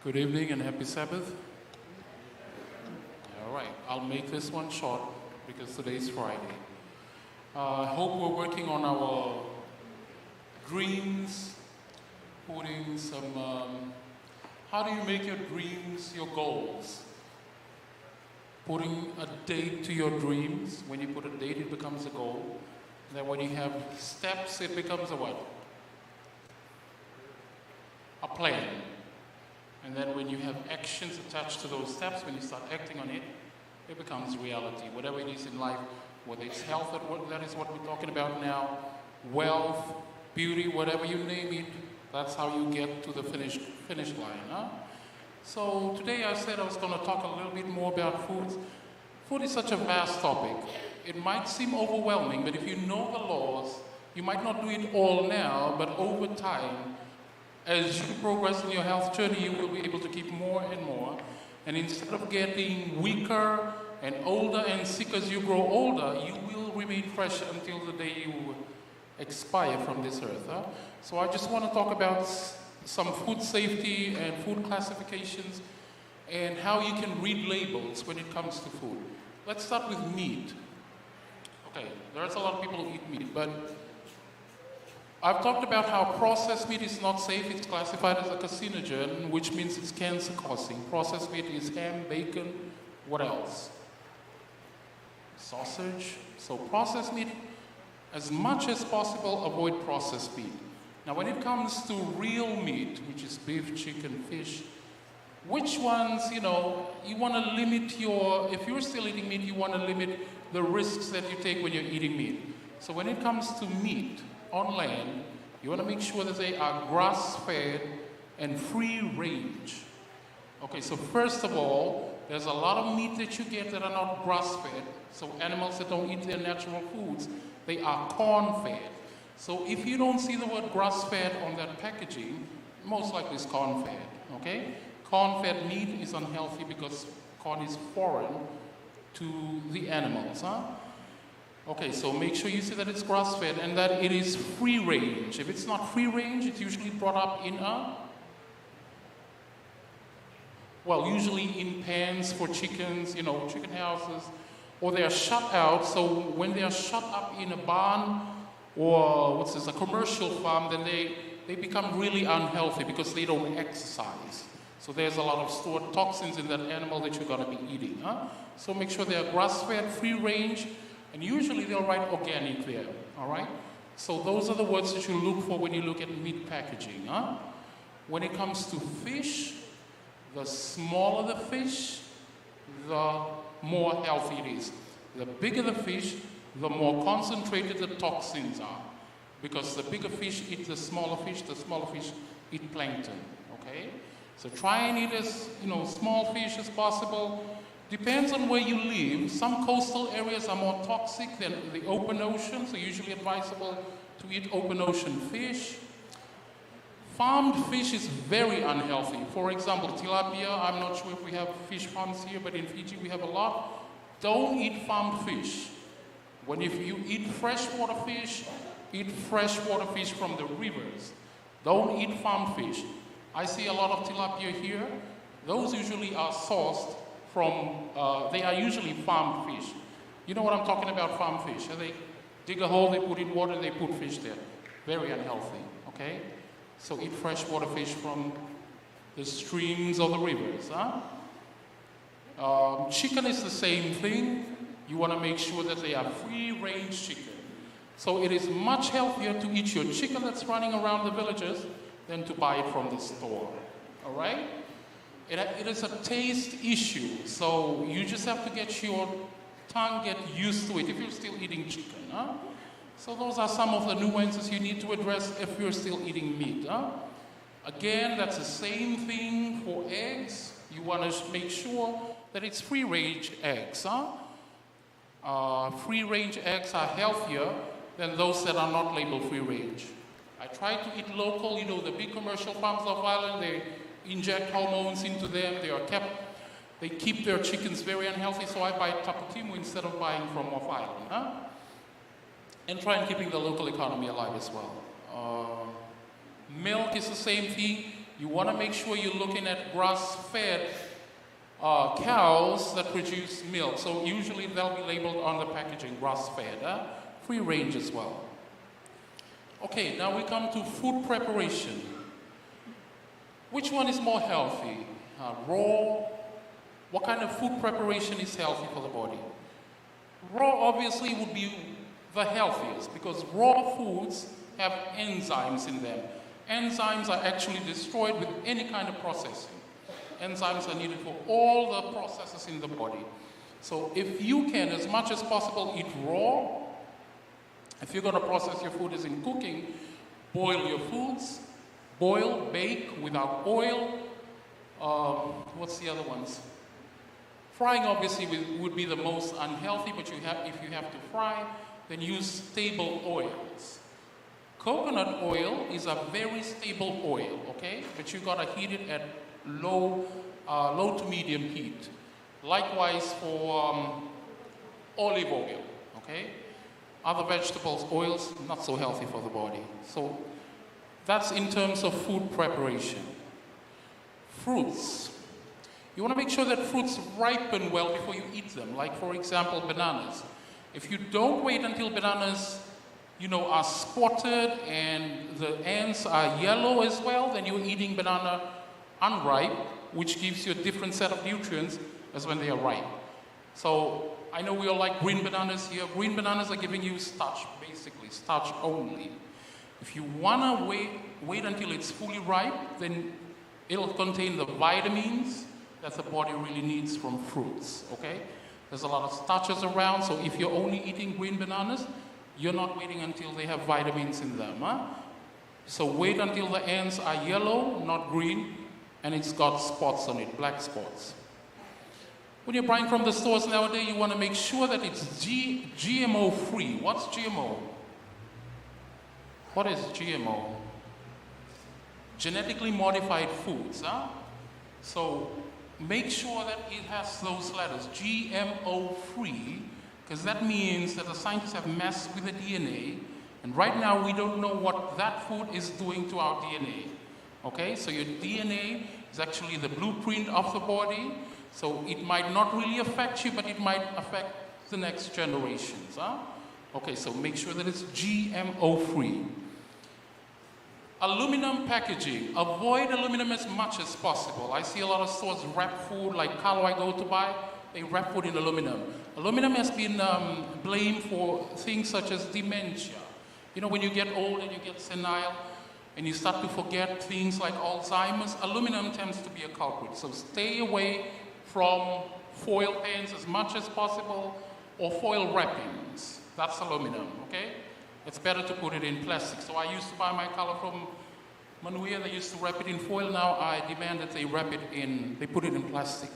Good evening and happy Sabbath. All right, I'll make this one short because today's Friday. I hope we're working on our dreams, putting some, how do you make your dreams your goals? Putting a date to your dreams. When you put a date, it becomes a goal. Then when you have steps, it becomes a what? A plan. And then when you have actions attached to those steps, when you start acting on it, it becomes reality. Whatever it is in life, whether it's health, that is what we're talking about now, wealth, beauty, whatever you name it, that's how you get to the finish line. Huh? So today I said I was going to talk a little bit more about food. Food is such a vast topic. It might seem overwhelming, but if you know the laws, you might not do it all now, but over time, as you progress in your health journey, you will be able to keep more and more. And instead of getting weaker and older and sick as you grow older, you will remain fresh until the day you expire from this earth. Huh? So I just want to talk about some food safety and food classifications and how you can read labels when it comes to food. Let's start with meat. Okay, there's a lot of people who eat meat, but I've talked about how processed meat is not safe. It's classified as a carcinogen, which means it's cancer-causing. Processed meat is ham, bacon, what else? Sausage. So processed meat, as much as possible, avoid processed meat. Now when it comes to real meat, which is beef, chicken, fish, which ones, you want to limit if you're still eating meat, you want to limit the risks that you take when you're eating meat. So when it comes to meat, on land, you want to make sure that they are grass-fed and free-range. Okay, so first of all, there's a lot of meat that you get that are not grass-fed. So animals that don't eat their natural foods, they are corn-fed. So if you don't see the word grass-fed on that packaging, most likely it's corn-fed, okay? Corn-fed meat is unhealthy because corn is foreign to the animals, huh? Okay, so make sure you see that it's grass-fed and that it is free-range. If it's not free-range, it's usually brought up in usually in pans for chickens, chicken houses, or they are shut out. So when they are shut up in a barn or a commercial farm, then they become really unhealthy because they don't exercise. So there's a lot of stored toxins in that animal that you're gonna be eating, huh? So make sure they are grass-fed, free-range, and usually they'll write organic there, all right? So those are the words that you look for when you look at meat packaging, huh? When it comes to fish, the smaller the fish, the more healthy it is. The bigger the fish, the more concentrated the toxins are. Because the bigger fish eat the smaller fish eat plankton, okay? So try and eat as, small fish as possible. Depends on where you live. Some coastal areas are more toxic than the open ocean, so usually advisable to eat open ocean fish. Farmed fish is very unhealthy. For example, tilapia, I'm not sure if we have fish farms here, but in Fiji we have a lot. Don't eat farmed fish. If you eat freshwater fish, eat freshwater fish from the rivers. Don't eat farmed fish. I see a lot of tilapia here. Those usually are sourced from, they are usually farmed fish. You know what I'm talking about, farmed fish? They dig a hole, they put in water, they put fish there. Very unhealthy, okay? So eat freshwater fish from the streams or the rivers, huh? Chicken is the same thing. You want to make sure that they are free-range chicken. So it is much healthier to eat your chicken that's running around the villages than to buy it from the store, all right? It is a taste issue, so you just have to get your tongue get used to it if you're still eating chicken, huh? So those are some of the nuances you need to address if you're still eating meat, huh? Again, that's the same thing for eggs. You want to make sure that it's free-range eggs, huh? Free-range eggs are healthier than those that are not labeled free-range. I try to eat local, the big commercial farms of Ireland, they inject hormones into them, they keep their chickens very unhealthy, so I buy taputimu instead of buying from off Island, huh? And try and keeping the local economy alive as well. Milk is the same thing. You want to make sure you're looking at grass-fed cows that produce milk. So usually they'll be labeled on the packaging, grass-fed, free range as well. Okay, now we come to food preparation. Which one is more healthy? Raw? What kind of food preparation is healthy for the body? Raw obviously would be the healthiest because raw foods have enzymes in them. Enzymes are actually destroyed with any kind of processing. Enzymes are needed for all the processes in the body. So if you can, as much as possible, eat raw. If you're going to process your food as in cooking, boil your foods. Boil, bake without oil. What's the other ones? Frying obviously would be the most unhealthy, but if you have to fry, then use stable oils. Coconut oil is a very stable oil, okay? But you gotta heat it at low to medium heat. Likewise for olive oil, okay? Other vegetables, oils, not so healthy for the body. So that's in terms of food preparation. Fruits. You want to make sure that fruits ripen well before you eat them. Like, for example, bananas. If you don't wait until bananas, are spotted and the ends are yellow as well, then you're eating banana unripe, which gives you a different set of nutrients as when they are ripe. So I know we all like green bananas here. Green bananas are giving you starch, basically, starch only. If you want to wait until it's fully ripe, then it'll contain the vitamins that the body really needs from fruits, okay? There's a lot of starches around, so if you're only eating green bananas, you're not waiting until they have vitamins in them, huh? So wait until the ends are yellow, not green, and it's got spots on it, black spots. When you're buying from the stores nowadays, you want to make sure that it's GMO free. What's GMO? What is GMO? Genetically modified foods, huh? So make sure that it has those letters, GMO free, because that means that the scientists have messed with the DNA, and right now we don't know what that food is doing to our DNA. Okay, so your DNA is actually the blueprint of the body, so it might not really affect you, but it might affect the next generations. Huh? Okay, so make sure that it's GMO free. Aluminum packaging. Avoid aluminum as much as possible. I see a lot of stores wrap food, like Carlo I go to buy, they wrap food in aluminum. Aluminum has been blamed for things such as dementia. When you get old and you get senile and you start to forget things like Alzheimer's, aluminum tends to be a culprit. So stay away from foil pans as much as possible or foil wrappings. That's aluminum, okay? It's better to put it in plastic. So I used to buy my color from Manuia. They used to wrap it in foil. Now I demand that they put it in plastic.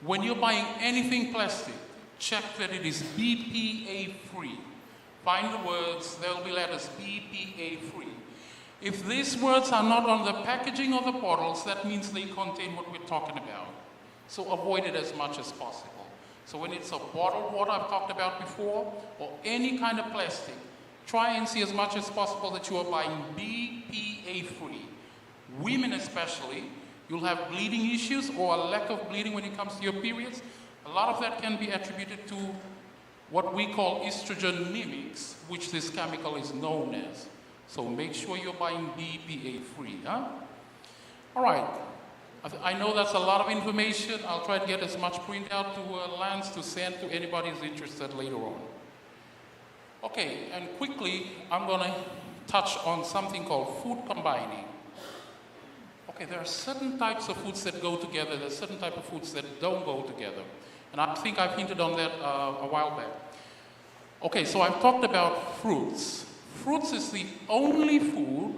When you're buying anything plastic, check that it is BPA free. Find the words, there will be letters BPA free. If these words are not on the packaging or the bottles, that means they contain what we're talking about. So avoid it as much as possible. So when it's a bottled water I've talked about before, or any kind of plastic, try and see as much as possible that you are buying BPA free. Women especially, you'll have bleeding issues or a lack of bleeding when it comes to your periods. A lot of that can be attributed to what we call estrogen mimics, which this chemical is known as. So make sure you're buying BPA free. Huh? All right. I know that's a lot of information. I'll try to get as much printout to Lance to send to anybody who's interested later on. Okay, and quickly, I'm going to touch on something called food combining. Okay, there are certain types of foods that go together. There are certain types of foods that don't go together. And I think I've hinted on that a while back. Okay, so I've talked about fruits. Fruits is the only food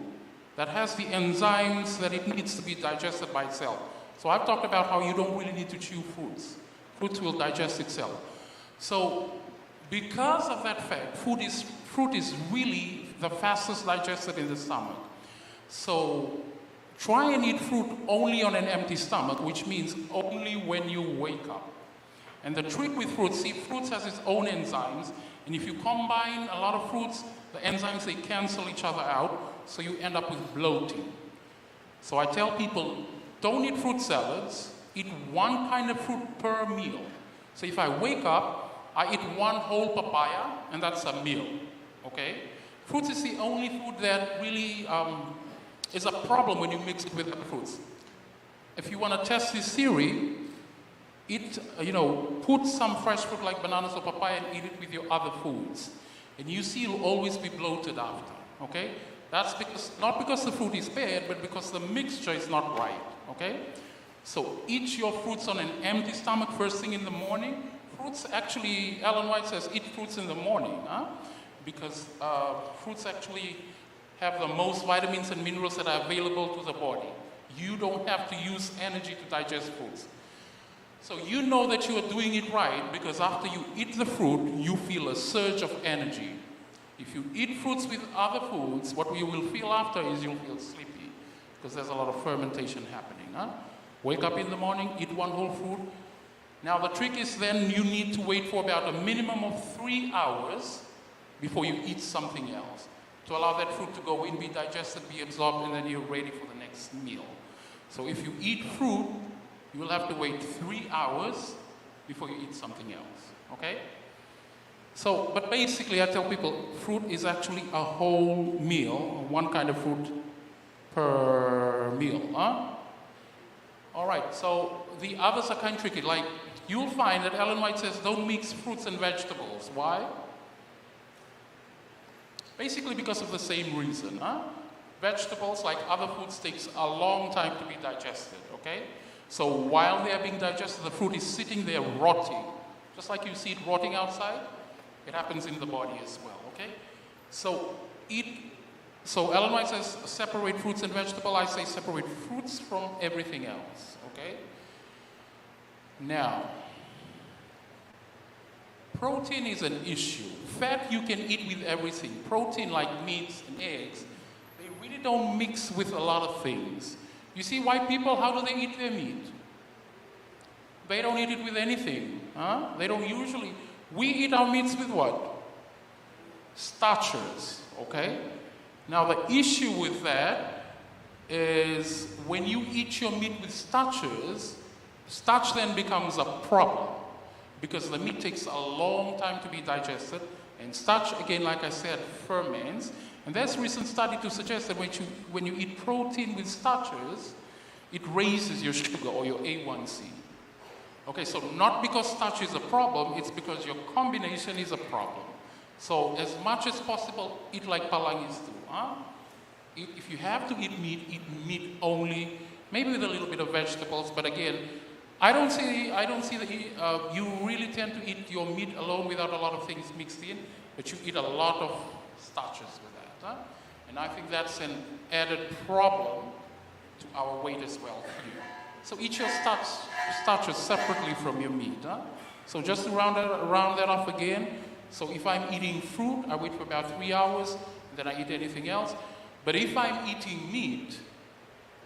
that has the enzymes that it needs to be digested by itself. So I've talked about how you don't really need to chew fruits. Fruits will digest itself. So because of that fact, fruit is really the fastest digested in the stomach. So try and eat fruit only on an empty stomach, which means only when you wake up. And the trick with fruits, see, fruits has its own enzymes, and if you combine a lot of fruits, the enzymes, they cancel each other out, so you end up with bloating. So I tell people, don't eat fruit salads, eat one kind of fruit per meal. So if I wake up, I eat one whole papaya, and that's a meal, okay? Fruits is the only food that really is a problem when you mix it with other fruits. If you want to test this theory, put some fresh fruit like bananas or papaya and eat it with your other foods. And you see you'll always be bloated after, okay? That's not because the fruit is bad, but because the mixture is not right, okay? So eat your fruits on an empty stomach first thing in the morning. Fruits actually, Ellen White says, eat fruits in the morning, because fruits actually have the most vitamins and minerals that are available to the body. You don't have to use energy to digest fruits. So you know that you are doing it right because after you eat the fruit, you feel a surge of energy. If you eat fruits with other foods, what you will feel after is you'll feel sleepy because there's a lot of fermentation happening. Wake up in the morning, eat one whole fruit. Now the trick is then you need to wait for about a minimum of 3 hours before you eat something else to allow that fruit to go in, be digested, be absorbed, and then you're ready for the next meal. So if you eat fruit, you will have to wait 3 hours before you eat something else, okay? So, but basically I tell people, fruit is actually a whole meal, one kind of fruit per meal, All right, so the others are kind of tricky. Like, you'll find that Ellen White says don't mix fruits and vegetables. Why? Basically because of the same reason, Vegetables, like other foods, takes a long time to be digested, okay? So while they are being digested, the fruit is sitting there rotting. Just like you see it rotting outside, it happens in the body as well, okay? So Ellen White says separate fruits and vegetables. I say separate fruits from everything else, okay? Now, protein is an issue. Fat you can eat with everything. Protein like meats and eggs, they really don't mix with a lot of things. You see white people, how do they eat their meat? They don't eat it with anything. They don't usually. We eat our meats with what? Starches, okay? Now the issue with that is when you eat your meat with starches, starch then becomes a problem because the meat takes a long time to be digested, and starch, again, like I said, ferments. And there's a recent study to suggest that when you eat protein with starches, it raises your sugar or your A1C. Okay, so not because starch is a problem, it's because your combination is a problem. So as much as possible, eat like Palangis do. If you have to eat meat only, maybe with a little bit of vegetables, but again, I don't see that you really tend to eat your meat alone without a lot of things mixed in, but you eat a lot of starches with that. And I think that's an added problem to our weight as well here. So eat your starches separately from your meat. So just to round that off again, so if I'm eating fruit, I wait for about 3 hours, then I eat anything else. But if I'm eating meat,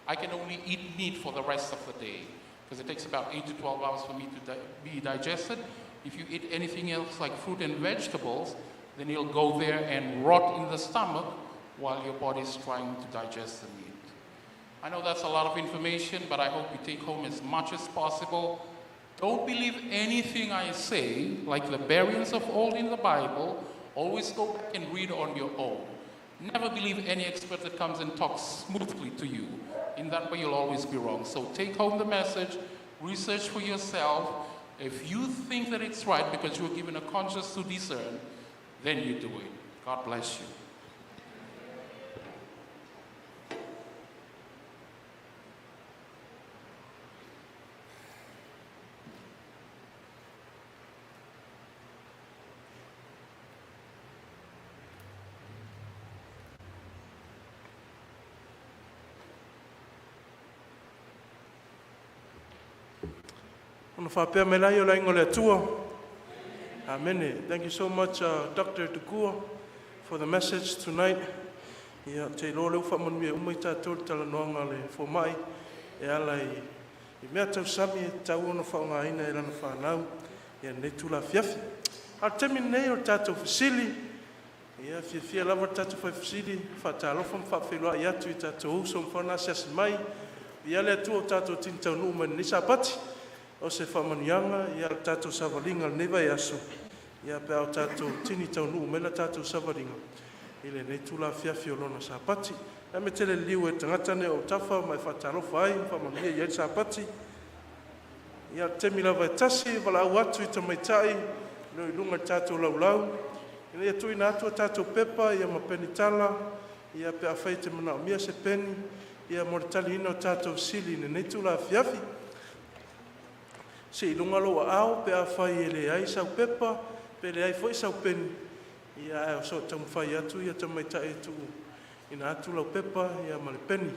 I can only eat meat for the rest of the day, because it takes about 8 to 12 hours for meat to be digested. If you eat anything else like fruit and vegetables, then it'll go there and rot in the stomach while your body is trying to digest the meat. I know that's a lot of information, but I hope you take home as much as possible. Don't believe anything I say, like the burials of old in the Bible. Always go back and read on your own. Never believe any expert that comes and talks smoothly to you. In that way, you'll always be wrong. So take home the message, research for yourself. If you think that it's right because you were given a conscience to discern, then you do it. God bless you. Amen. Thank you so much, Dr. Tukua, for the message tonight. Te lolo fa mon me umai tatou tala noanga le fo mai e ala I mea tau sami e tau ono fa nga ina e lana whanau e ne tula fiafi. A temi nei o tatou fasili Ia fia lava tātou whaifusiri, whatalofa mwhawhiloa I atu I tātou uso mwhana siasi mai, ia le atua o tātou tintau nuu mani nisa pati, o se whamanianga, ia le tātou savalinga le neva I aso, ia pe au tātou tini tau nuu mena tātou savalinga, ile nei tula fiafi o lona sa pati, ia me tele liu e tangatane o tafa, mai whatalofa ai, whamania ia sa pati, ia temi lava e tasi, wala au atu I tamaitai, no I lunga tātou laulau, ia tui na atua tātou pepa, ia mapeni tala, ia pe awhai te mana o mia se peni, ia moritali ina o tātou sili, nei tula fiafi. Se ilunga loa au, pe awhai e le ai sau pepa, pe le ai foi sau peni, ia ai o so tamu whai atu, ia tamaita e tu, ina atu lau pepa, ia male peni.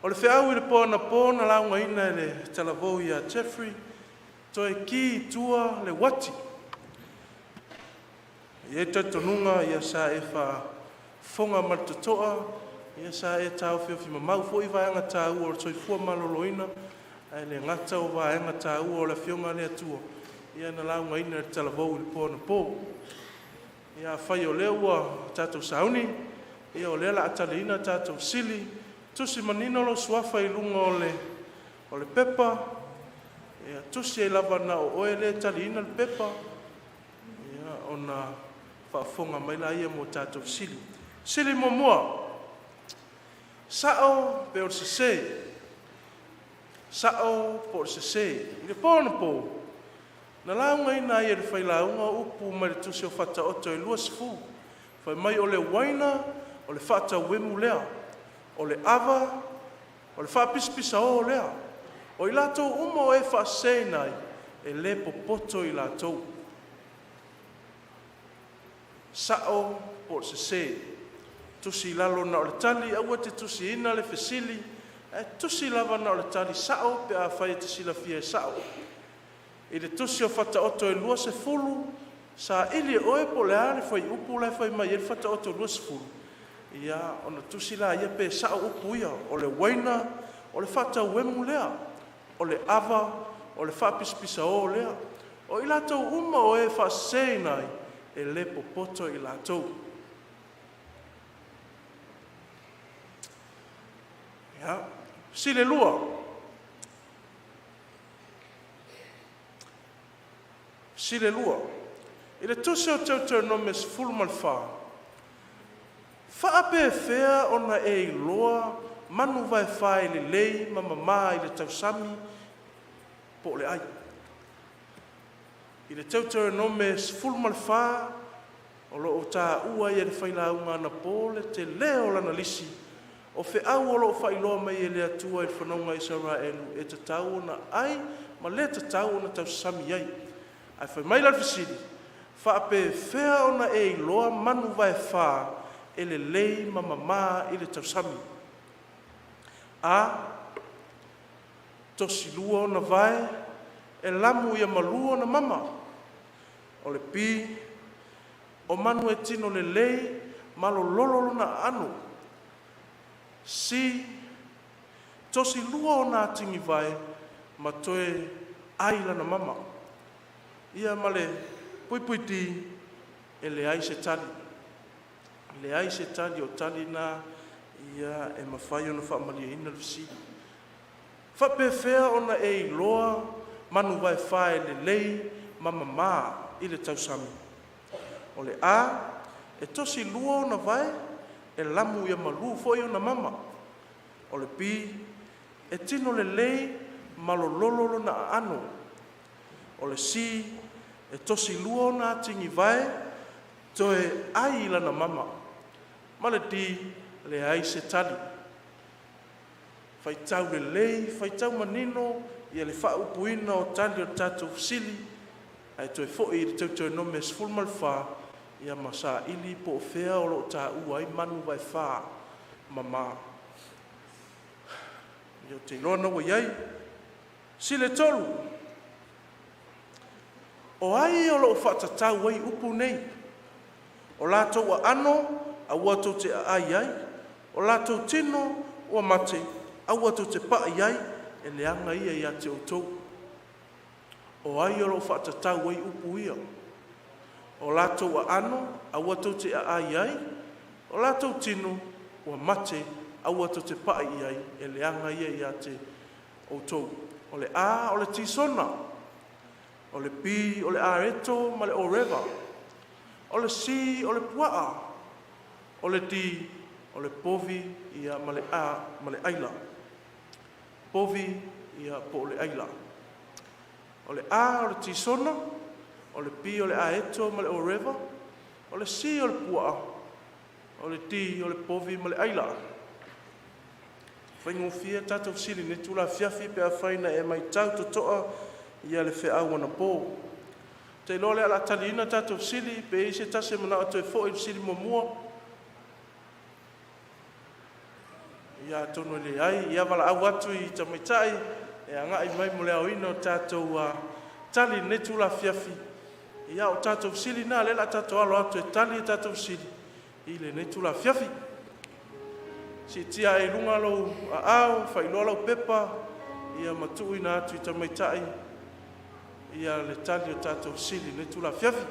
O le whiau I le pōna launga ina le talavou ia Jeffrey, toi ki tua le wati. Ia tatonunga, ia sa e wha whonga maratotoa, ia sa e tau whiawhi mamau fo I vaenga tā ua o toi fua maloloina, ai le ngata o vaenga tā ua o la whionga le atua, ia na launga ina le talavou I le pōna pō. Ia whai o lea ua tātou sauni, ia o lea la atale ina tātou sili, tusi manino lo suafa I lunga o le pepa, ia tusi e lava na o oe le tali ina le pepa, ia o na whaafonga mai la ia mo tātou sili. Sili mo mua. Sao pe o se se. Sao po se se. I le pōna pō. Na launga ina ia le whailaunga upu mai le tusi o whata oto I lua sifu. Whai mai o le waina, o le whata wemu lea. O le ava, o le whapispisa o lea. O I lātou umo e whaasei nai, e le popoto I lātou. Sao por se se. Tusi lalo na o le tali, aua te tusi ina le fesili, tusi lava na o le tali sao, pe a whai te sila fia sao. I le tusi o whata oto e lua se fulu, sa ili oe po le ale whai upu lai whai mai e whata oto lua se fulu. Ia, ona tusi la ia pe sao upu ia, o le waina, o le whata wemu lea, o le ava, o le whapispisa o lea, o I lātou uma o e whaasei nai, e le popoto I lātou. Ia, sile lua. Sile lua. I le tusi o tautau no mes fulmal wha. Whaape whea ona e I loa, manu vai wha I le lei, mamama I le tausami, po le ai. I le tautau no mes fulmal wha, o lo o tā ua I le whailaunga na pōle te leo lana lisi, o whe au o lo o whailoa mai e le atua I le whanaunga Israelu, e te tau na ai, ma le te tau na tausami ai. Ai whai mai lalfi siri, whaape whea ona e I loa manu vai wha, e le lei mamama I le tausami. A, tosi lua ona vai, e lamu ia malua na mama. O le pi, o manu e tino le lei, malo lolo na anu. Si, tosi lua ona atingi vai, ma toe aila na mama. Ia male pui ti, e le ai se tali. Le ai se tali o tali na, ia e mawhai ona whaamalia ina le visi. Whape whea ona e I loa, manu vai whae le lei, mamama I le tausami. O le a, e tosi lua ona vai, e lamu ia malu foi ona mama. O le pi, e tino le lei, malololo na ano. O le si, e tosi lua ona tingi vai, toe ai lana mama. Ma le di, le ai se tali. Fai tau le lei, fai tau manino, ia le whaupuina o tali o tātou sili, ai toi fo'i I tautau no mes fulmal wha, ia masa ili po o whea o lo tā ua I manu vai wha, mama. Ia te lona wa iai, sile tolu. O ai o lo whatatau ai upu nei. O lātou a ano, a watou te ai ai. O lātou tino, o mate, a watou te pa ai, e leanga ia te o tau. O ai o lo whatatau ai upu ia. o lātou a ano, au atou te a ai, o lātou tino, ua mate, au atou te pai ai, e leanga ia te outou. O le a, o le tisona, o le pi, o le areto, ma le oreva, o le si, o le puaa, o le di, o le povi, ia ma le a, ma le aila. Povi, ia po le aila. O le a, o le tisona, o le pi, o le aeto, ma le oreva, o le si, o le puaa, o le di, o le povi, ma le aila. Whaingofia tātou siri ne tula fiafi pe a whaina e mai tau totoa ia le whea wana pō. Te lole ala talina tātou siri pe ise tase mana atu e fo i siri mua. Ia tono le ai, ia wala au atu i tamaitai e anga i mai mole au ino tātou tali ne tula fiafi. Ia o tātou siri nā lela tātou alo atu e tali tātou siri i le ne tula fiafi. Si tia e lunga lau a au, whailoa lau pepa, ia matui na atu i tamaitai, ia le tali o tātou sili, ne tula fiafi.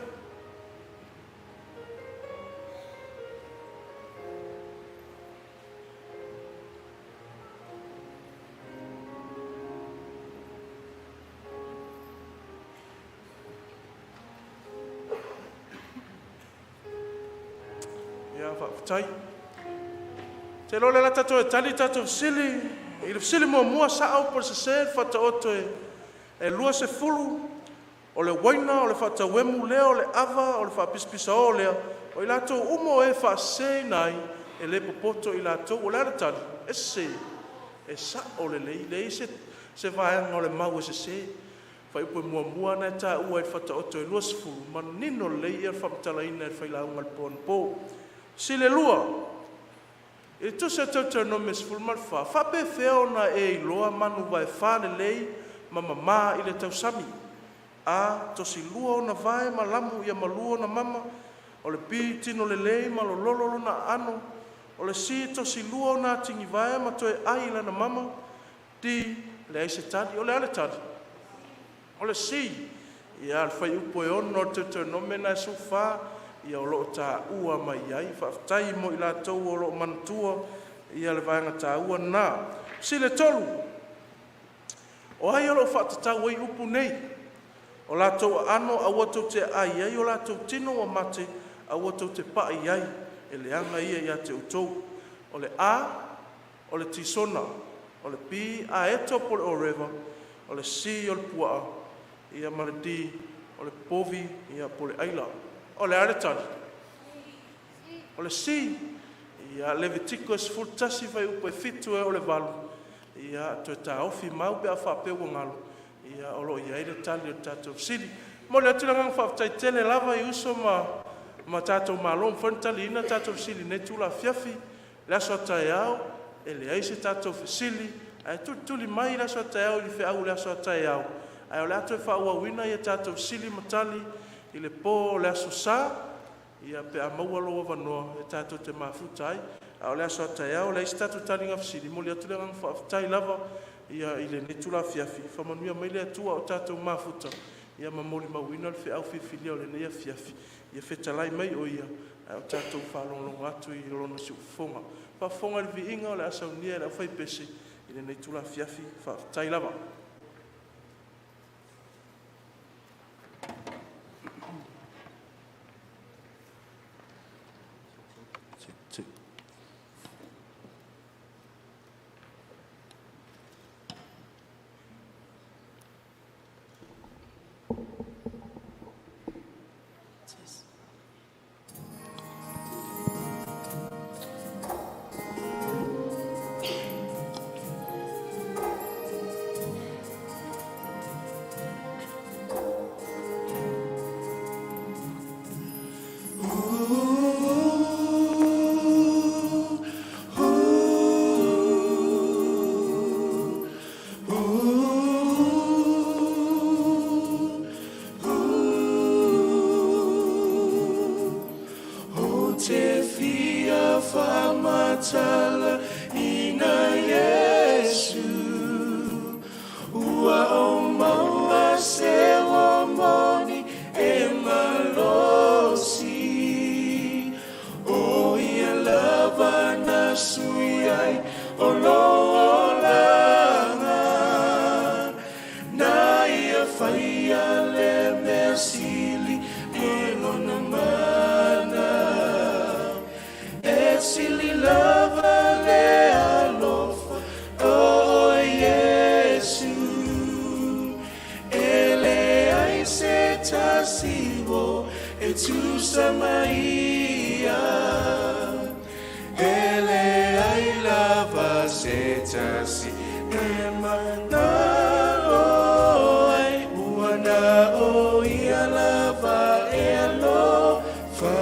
Ia whaafutai. Te lole la tato e tali tato sili, i le sili mua sa au por se fata oto e lua se fulu, o le waina, o le fata wemu leo, o le ava, o le fa pispisa o lea, o i lato umo e fa se nai, e le popoto i lato, o le ara tali, e se, e sa o le lei se vaenga o le mau e se, fa ipo e mua na ta ua e fata oto e lua se fulu, ma nino lei e whamatala ina e whaila unga le pōn pō. Sile lua, e tu se tau no mes fulmal fa pe feo na e loa manu vai fa le lei mama i le tau sami a to si lua na vai ma lamu ia malua na mama o le pi tino le lei ma lo lolo na ano o le si to si lua na tingi vai ma to e ai la na mama di le se tadi o le ale tadi o le si ia al fai upo e ono te no mena su fa ia o loo tā ua mai ai, whaftai mo i la tau o loo mantua, ia le vaenga tā ua nā. Si le tolu, o hai o loo whaatatau wei upu nei, o la tau ano a watou te ai ai, o la tau tino o mate, a watou te pai ai, e le anga ia te utou. O le a, o le tisona, o le pi, a eto po le oreva, o le si o le puaa, ia ma le di, o le povi, ia po le aila. O le aretari. O le si, ia Leviticus full Tasi vai upo e fitu e o le valu. Ia to e tā ofi mau pe a whapeu o ngalo. Ia o lo ia ere tali o tātou siri. Mo le atu langang whaptai tele lava i uso ma tātou malom whantali ina tātou siri ne tula fiafi. Le aso atai au, e le aise tātou sili. Ai tuli mai le aso atai au, i fe au le aso atai au. Ai o le atu e whaua wina i tātou sili matali. I le pō le aso sā, ia pe a maua loa wanoa e tātou te mafutai, a o le aso atai au, le isi tātou taringa whisiri, mo le atu le ngang whaafutai lava, ia i le netula fiafi, whamanuia mai le atua o tātou mafuta, ia mamoli mawina le whiau whiwhilia o le neia fiafi, ia whetalai mai o ia, a o tātou whalonglong atu i lono si ufonga. Whafonga le vi inga o le asau nia e la whaipese, i le netula fiafi, whaafutai lava. sili moilona mana e sili lava le alofa o Yesu ele ai se tasi wo e tu samaia ele ai lava se tasi e mana oi uana o ia lava e alofa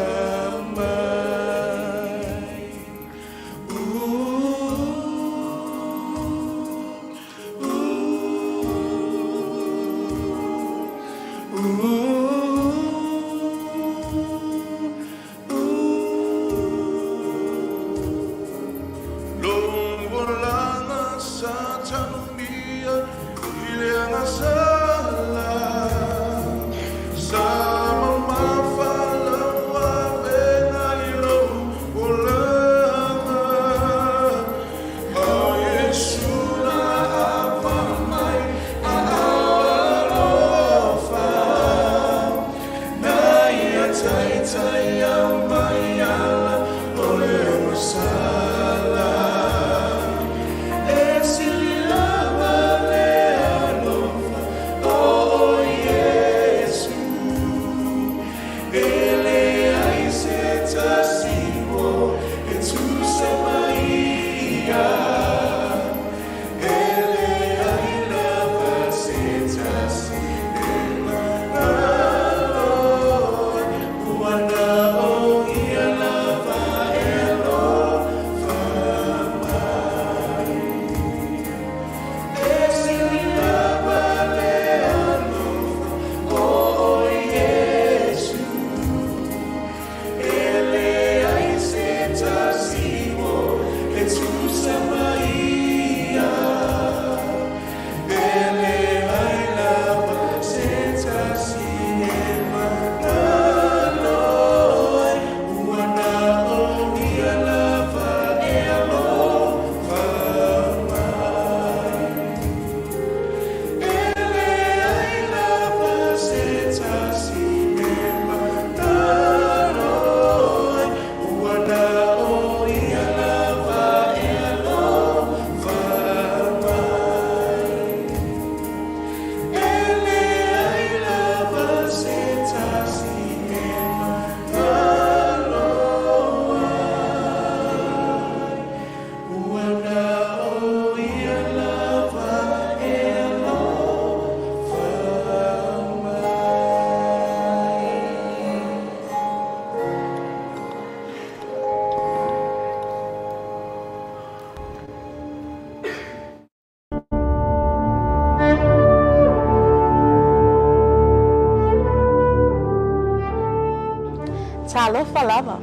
Talofa lava.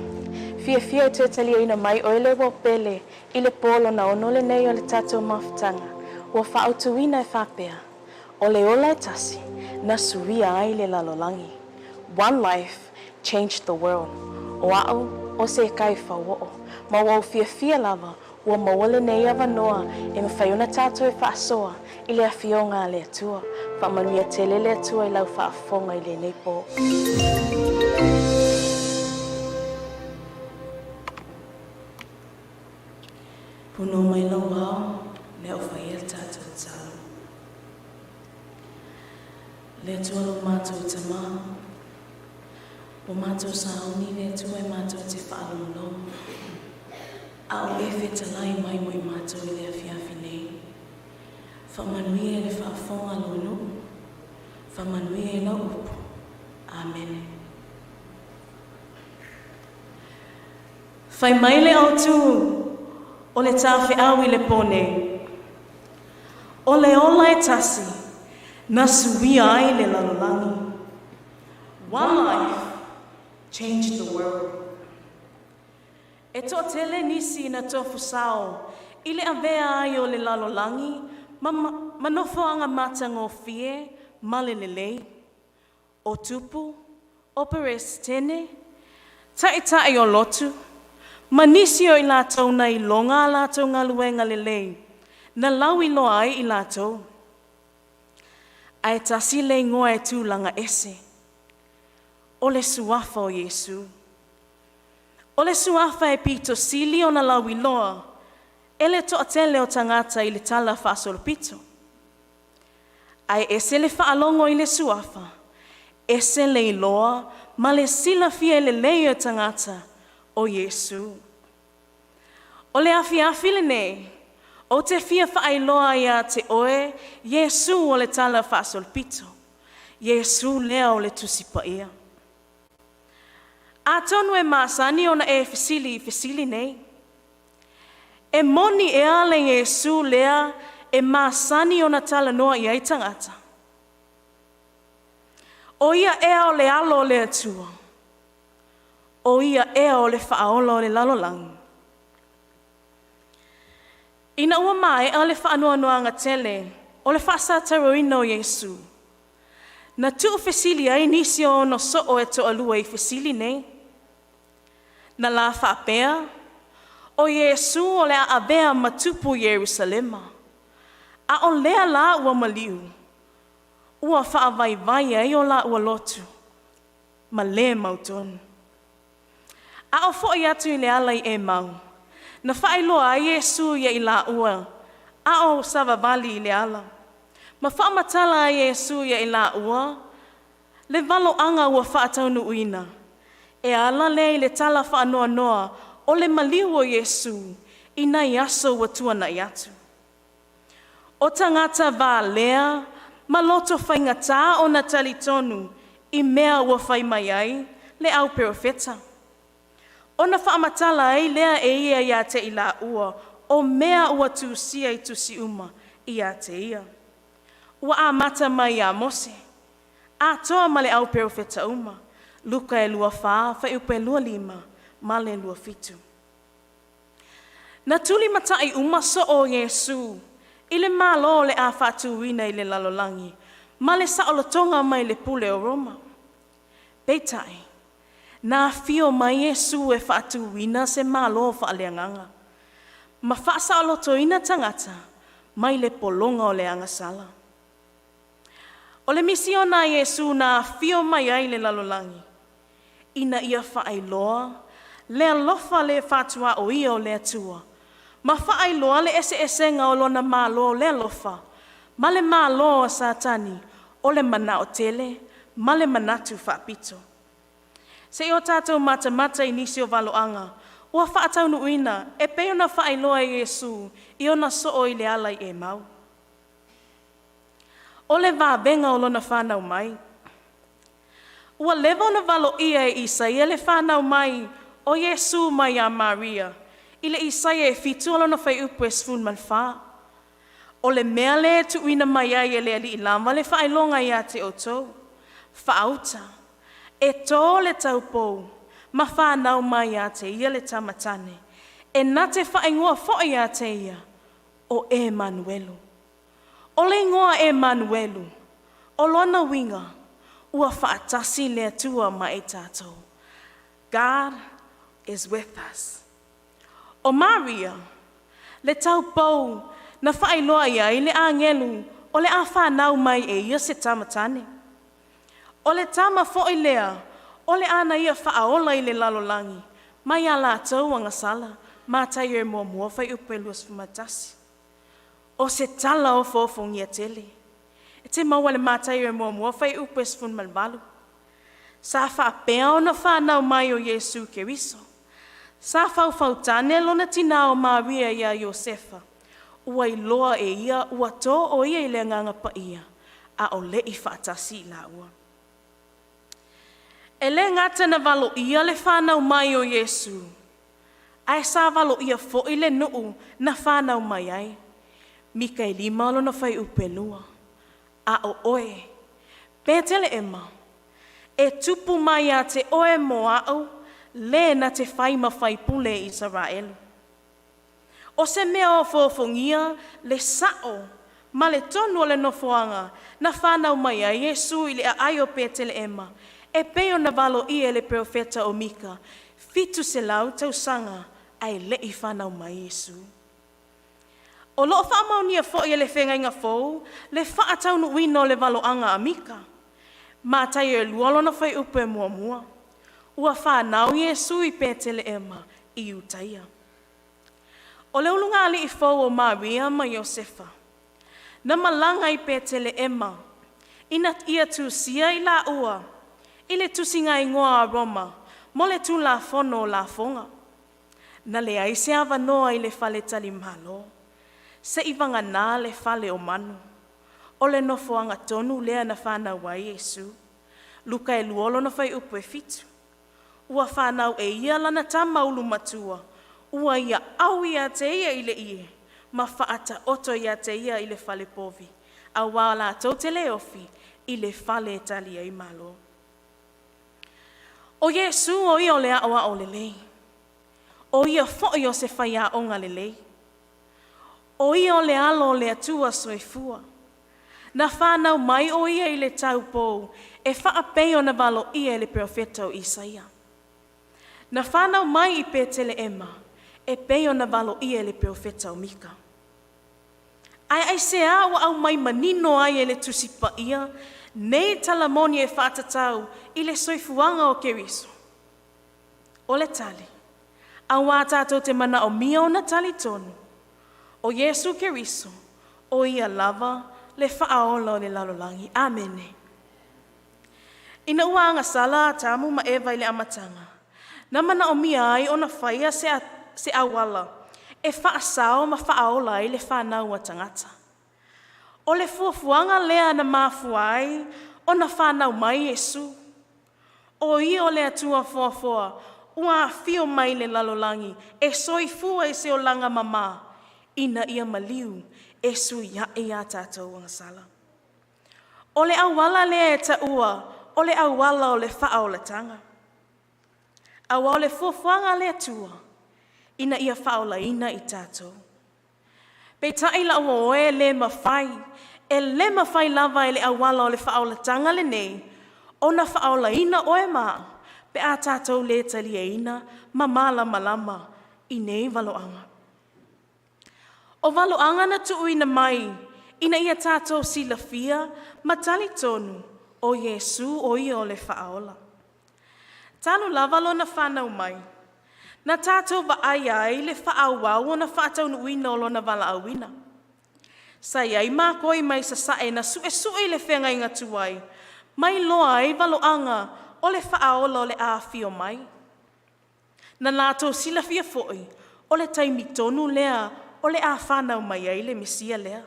Fia te talia ina mai oile wo pele i le polo na onole nei o le tatou mafutanga. Ua whaautuina e whapea. O le ola e tasi na Suia ai le Lalolagi. One life changed the world. O au o Sekai Fauo'o. Ma wau fia lava ua mawale nei avanoa e mawhaiuna tatou e whaasoa i le awhionga le atua. Whamanuia tele le atua i lau whaafonga i le nei po. Puno mai lau hao, le o whai el tātou tau. Le atua lo mātou te maha. O mātou sa auni le atua e mātou te whaalolo. A o e whetalai mai moi mātou i le awhiawhi nei. Whamanuia e le whaafonga lono. Whamanuia e na upo. Amen. Whai mai le au tū. O le tāwhi au i le pone. O le ola e tasi, na Suia ai le Lalolagi. One life changed the world. E tō tele nisi na tofu sao, i le avea ai o le Lalolagi, manofo anga matanga o fie, malelelei, o tupu, o peres tene, tai o lotu, manisi o i lātou na i longa lātou ngā luenga lelei, na lau i loa ai i lātou. Ai tasi le ngoa e tūlanga ese, o le suafa o Iesu. O le suafa e pito sili o na lauiloa, e le toʻatele o tangata i le tala faasolopito. Ai ese le faalongo i le suafa, ese le iloa, ma le silafia i le lei o tangata o Iesu. O le afi le nei, o te fia faailoa ia te oe, Iesu o le tala faasolopito. Iesu lea o le tusipa ia. A tonu e masani ona e fesili nei. E moni e ale Iesu lea e masani ona tala noa ia i tangata. O ia ea o le alo o le atua. O ia ea o le faaola o le lalolagi. Ina ua mai a le faanoanoanga tele o le faasataroina o Iesu. Na tu fesili ai nisi o no so e to alua i fesili nei. Na la faapea, o Iesu o le avea matupu Yerusalema. A o lea la ua maliu. Ua faavaivai ai o la ua lotu. Ma le mautonu. A o fo'i atu i le ala i e mau. Na faailoa a Iesu ia i la ua. A o savavali i le ala. Ma whaamatala a Iesu ia i la ua, le valo anga ua whaataunu uina. E ala le i le tala whaanoa noa o le maliu o Iesu i nai aso ua tuana i atu. O tangata vā lea, ma loto whaingata o na talitonu i mea ua whai mai ai, le au perofeta. O na whaamatala ai lea e ia ia te i la ua, o mea ua tusia i tusi uma i a te ia. Ua amata mai a Mose. A toa ma le au perofeta uma. Luka e lua wha, whaiupe lua lima, ma le lua fitu. Na tuli matai uma so o Iesu, i le malo le a whatuina i le lalolagi, ma le saolotonga mai le pule o Roma. Peitai, na fio mai Iesu e whatuina se malo whaaleanganga. Ma whaasaolotoina tangata, mai le polonga o le angasala. O le misiona Iesu na fio mai ai le lalolagi. Ina ia whaailoa, le alofa le whatua o ia o le atua. Ma whaailoa le ese nga o lona malo le alofa. Ma le malo o satani, o le mana o tele, ma le manatu whaapito. Se o tātou mata i nisi o valoanga, ua whaataunu uina, e peo na whaailoa Iesu, i ona soo i le alai e mau. O le vābenga o lona whanau mai. Ua lewa na valo ia e Isaia le whanau mai o Iesu mai a Maria. I le Isaia e fitu lona whai upu e sfun man wha. O le mea le tu uina mai ai e le ali ilama le whailonga ia te o tau. Whaauta. E tō le taupou. Ma whanau mai a te ia le tamatane. E na te whaingoa fo'i a te ia. O Emanuelu. O le ngoa Emanuelu, o lona winga, ua whaatasi le atua mai e tātou. God is with us. O Maria, le taupou na whaailoa ia i le angelu, o le a whanau mai e ia se tamatane. O le tama fo'i lea, o le ana ia whaaola i le lalolagi, mai a lātou angasala, mātai e mua whai upe luas fumatasi. O se tala o fofongia tele. E te maua le mātai e mua whai upe sfun malvalu. Sa whaapea o na whanau mai o Iesu Keriso. Sa whautane lona tina o Maria ia Iosefa. Ua i loa e ia, ua tō o ia i le nganga pa ia. A o le i whaatasi la ua. E le ngata na valo ia le whanau mai o Iesu. Ai sa valo ia fo i le nuu na whanau mai ai. Mika i lima lo na whai upelua. A o oe. Pētele ema. E tupu mai a te oe moa au, le na te whai mawhai pule Israelu. O se mea o fofongia, le sao, ma le tonu o le nofoanga, na whanau mai a Iesu i le a aio pētele ema. E peo na valo ia le profeta o Mika, fitu se lau tau sanga, ai le i whanau mai Iesu. O loo whaamaunia fo i le whenga inga fōu, le whaataunu wino le valoanga a Mika. Mātai e luolona whai upe mua mua. Ua whanau Iesu I pētele ema I utaia. O leo lunga ali I Fauo'o Maria ma Iosefa. Na malanga I pētele ema. Ina ia tusia I la ua. I le tusinga ingoa a Roma. Mo le tu la fono la fonga. Na le aise ava noa I le fale tali malo. Se ivanga na le fale o manu. O le nofoanga tonu lea na whanau wa Iesu. Luka e luolo na whai upu e fitu. Ua whanau e ia lana tama ulu matua. Ua ia au ia te ia I le ie. Ma whaata oto ia te ia I le fale povi. A wala tau te le ofi I le fale tali ai malo. O Iesu o ia o le awa o le lei. O ia fo i o se whaia o ngā le lei. O ia o le alo o le atua soifua. Na whanau mai o ia I le tau pou, e whaapeo na walo ia le profeta o Isaia. Na whanau mai I pētele ema, e peo na walo ia le profeta o Mika. Ai se awa au mai manino ai le tusipa ia, nei talamoni e whaatatau I le soifuanga o Keriso. O le tali, au wātātou te mana o mia o na tali tonu, o Iesu Keriso, o ia lava, le whaaola o le lalolagi. Amene. Ina uanga sala tamu ma ewa I le Amataga. Na mana o mia ai o na whaia se awala. E whaasao ma whaaola I le whanau a tangata. O le fuafuanga lea na mafuai o na whanau mai Iesu. O ia o le atua fuafua. Ua fio mai le lalolagi. E soifua I se o langa mama. Ina ia maliu. E suia e a tātou ang sala. O le awala lea e ta ua, o le awala o le wha o le tanga. Awa o le fuafuanga lea tua, ina ia wha o la ina I tātou. Pei taila o e le mawhai lava e le awala o le wha o le tanga le nei, o na wha o la ina o e maa, pe a tātou le tali e ina, mamala malama, I nei valoanga. O valoanga na tuuina mai, ina ia tātou silafia, matali tonu, o Iesu o ia o le whaola. Tanu lavalo na whanau mai, na tātou wa ai le whaawau o na whaatau nuina o lona vala awina. Sa iai mā koi mai sa sae na sue le whenga inga tuai, mai loa ai valoanga o le whaola o le āwhio mai. Na lātou silafia foi, o le taimi tonu lea, o le a whanau mai ai le mesia lea.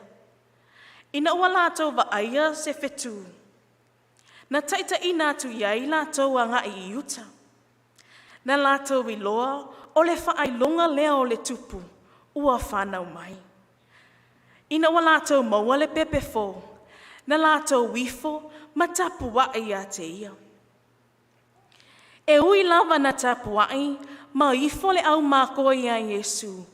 Ina ua lātou wa aia se whetu. Na taita I nātu iai lātou a ngā I uta. Na lātou I loa o le whaailonga lea o le tupu, ua whanau mai. Ina ua lātou maua le pepe fō. Na lātou wifo ma tapuai a te ia. E ui lava na tapuai ma ifo le au mākoi a Iesu.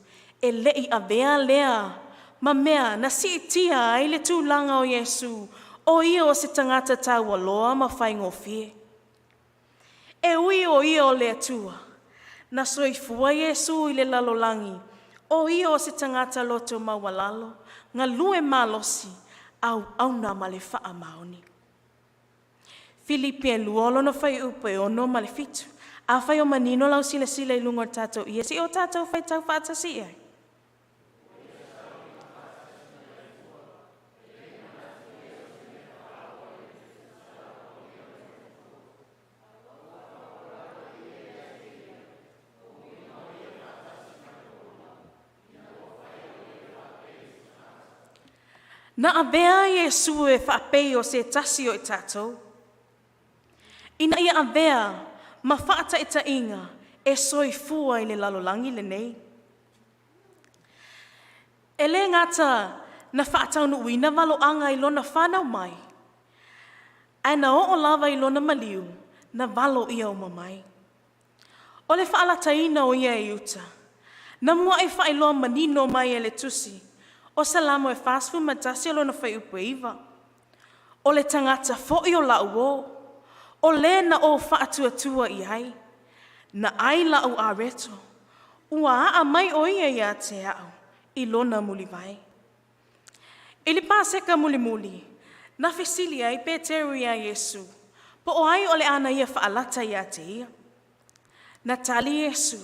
E lei a vea lea, ma mea na si tia ai le tūlanga o Iesu, o ia o se tangata taua loa ma whaingofie. E ui o ia o le atua, na soifua Iesu I le lalolagi, o ia o se tangata loto mawalalo, ngā lue malosi, au na ma le wha maoni. Filipi e luolo no whai upe ono ma le fitu, a whai o manino lau sila I lungo tātou ia, si o tātou whai tau whaatasi ai. Na avea Iesu e whaapei o se tasi o tātou. Ina ia avea ma whaata e ta inga e soifua I le lalolagi le nei. E le ngata na whaatau nuina valoanga I lona whanau mai. Ai na o lava I lona maliu na valo ia o mamai. O le whaalataina o ia e uta. Na mua e whaeloa manino mai e le tusi. O salamo e whasfu ma Tasi o lona whai upe iwa. O le tangata fo'i o lau o. O le na o whaatuatua I hai. Na ai lau a reto. Ua a mai o ia te au. I lona muli vai. I li pāseka muli muli. Na fesili ai Peteru ia Iesu. Po o ai ole ana ia whaalata ia te ia. Na tali Yesu.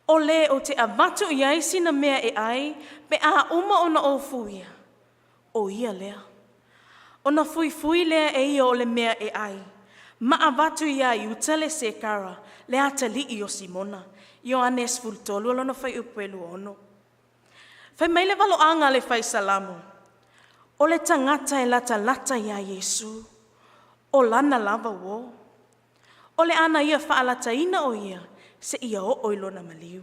O le o te avatu ia isi na mea e ai, pe a uma o na ofu ia. O ia lea. O na fui lea e ia o le mea e ai. Ma avatu ia i utale se kara, le atali i o Simona. Ioanes fultolu alo na fai upelu ono. Fai mai le valo anga le fai salamu. O le tangata e lata ia Yesu. O lana lava wo. O le ana ia whaalata ina o ia, se ia o oilo na maliu.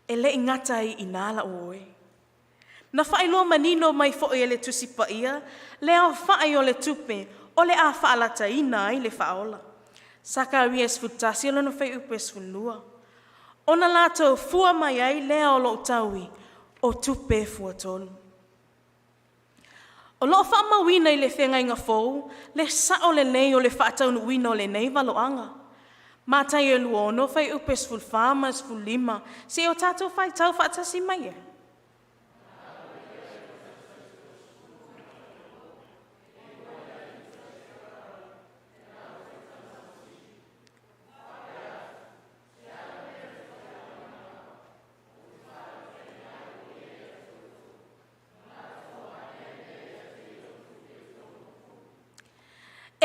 E le ingata i inala o oe. Na whaeloa manino mai fo e le tusipa ia, le au whae o le tupe, o le a whaalata ina ai le whaola. Sekai Tasi alo na whai upes funua. O na lātou fua mai ai lea o lo utaui, o tupe fua tolu. O loo whaamawina i le whengai ngā fōu, le sao le nei o le whaataunu wina o le nei waloanga. Mātai e luono whai upes ful farmers ful lima, se o tātou whai tau whaatasi mai e.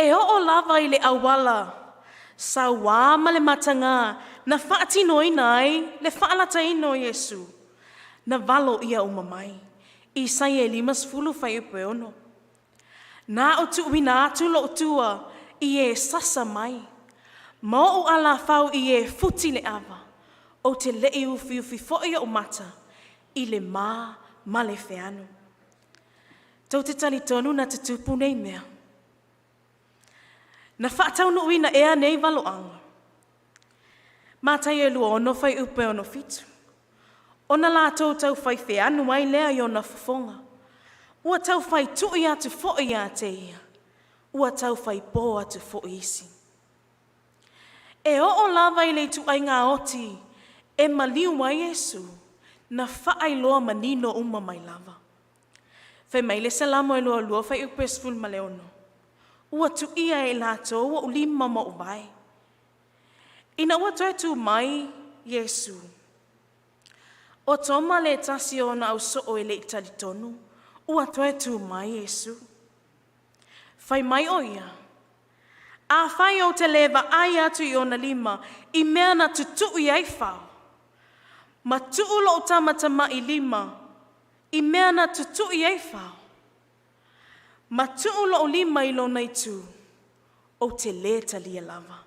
E o lava i le awala, sa wā ma le matanga, na whaatino inai, le whaalata ino Yesu, na valo ia umamai, i sai e 5 whai upe ono. Nā o tuuina atu lo tua, i e sasa mai, ma o ala whau i e futi le awa, o te lei ufi fo'i o mata, i le ma le wheanu. Tau te tani tonu na te tupu nei mea. Na whaatau no uina ea nei waloanga. Mātai e lua ono whai upe ono fitu. Ona lātou tau whai wheanu mai lea i ona whafonga. Ua tau whai tui atu fo'i a te ia. Ua tau whai pō atu fo'i isi. E o lava i le tu ai ngā oti, e maliu mai Yesu, na whaai loa manino uma mai lava. Whai mai le salamo e lua whai upe sful ma le ono. Ua tu ia e lātou, ua ulima ma uwai. Ina ua toi tu mai, Yesu. O toma le tasi o na au so e le itali tonu, ua toi tu mai, Yesu. Whai mai o ia. A whai o te lewa ai atu i ona 5, i mea na tutu i ai whao. Ma tuulo o tamatama i 5, i mea na tutu i ai whao. Ma tuulo o 5 i lona i tū, o te le talia lava.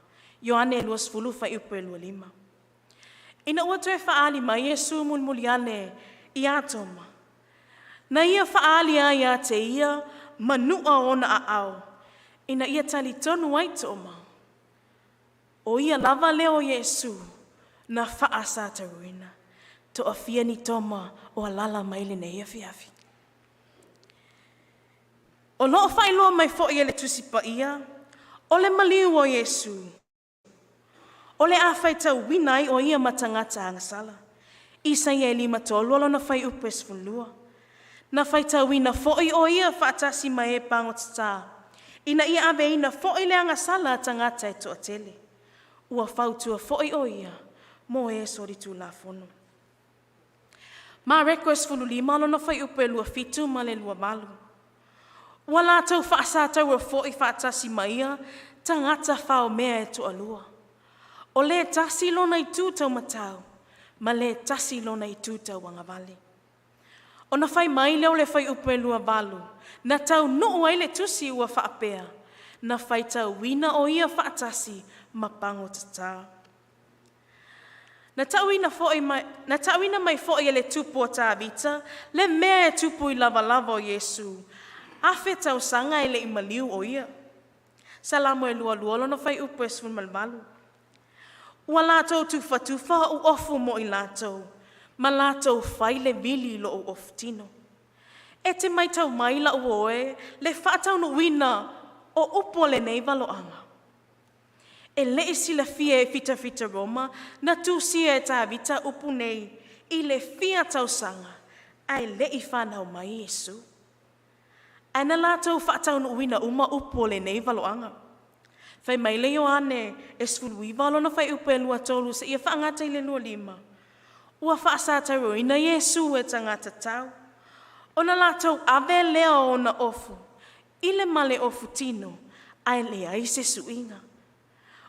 Ioane 2 whai upe 5. Ina ua toe whaali mai Yesu mulmuli ane i atoma. Na ia whaali ai a te ia, manua ona a au. Ina ia tali tonu ai toma. O ia lava leo Yesu, na whaasa taruina. To a fia ni toma o alala maile ne ia fiafi. O loo whailoa mai fo'i e le tusipa ia, o le maliu o Yesu. O le a whaitau winai o ia matangata angasala. Isai e 5 alo na whai upes funlua. Na whaitau wina fo'i o ia whaatasi mai e pangotata. Ina ia awe ina fo'i le angasala tangata e toa tele. Ua whautua fo'i o ia, mo e sori tu la fono. Ma request fulu 5 alo na whai upe 2 ma le 2. Ua lātou whaasātau a fo'i whaatasi maia, tangata whao mea e toa lua. O le tasi lona i tūtau matau, ma le tasi lona i tūtau wangawale. O na whai mai leo le whai upe 2, na tau nuu ai le tusi ua whaapea, na whai tau wina o ia whaatasi ma pango tata. Na tauina mai fo'i e le tupu o tāwita, le mea e tupu i lava o Yesu, Afe tau sanga ele i maliu o ia. Salamo e lua lona whai upo e sun malmalu. Ua lātou tufa u ofu mo i lātou. Ma lātou whai le vili lo o oftino. E te mai tau mai la uoe, le whaatau no wina o upo le nei waloanga. E le isi la fia e fita Roma, na tūsia e tā vita upu nei, i le fia tau sanga, ai le i whanau mai Yesu. Ana lātou whaatau no uina uma upo le nei valoanga. Whai mai leo ane e sfulu i valo na whai upe lua tolu se ia whaangata i le lua lima. Ua whaasātau ina Yesu e tangata tau. Ona lātou ave leo o na ofu. Ile male ofu tino ai le ai se suinga.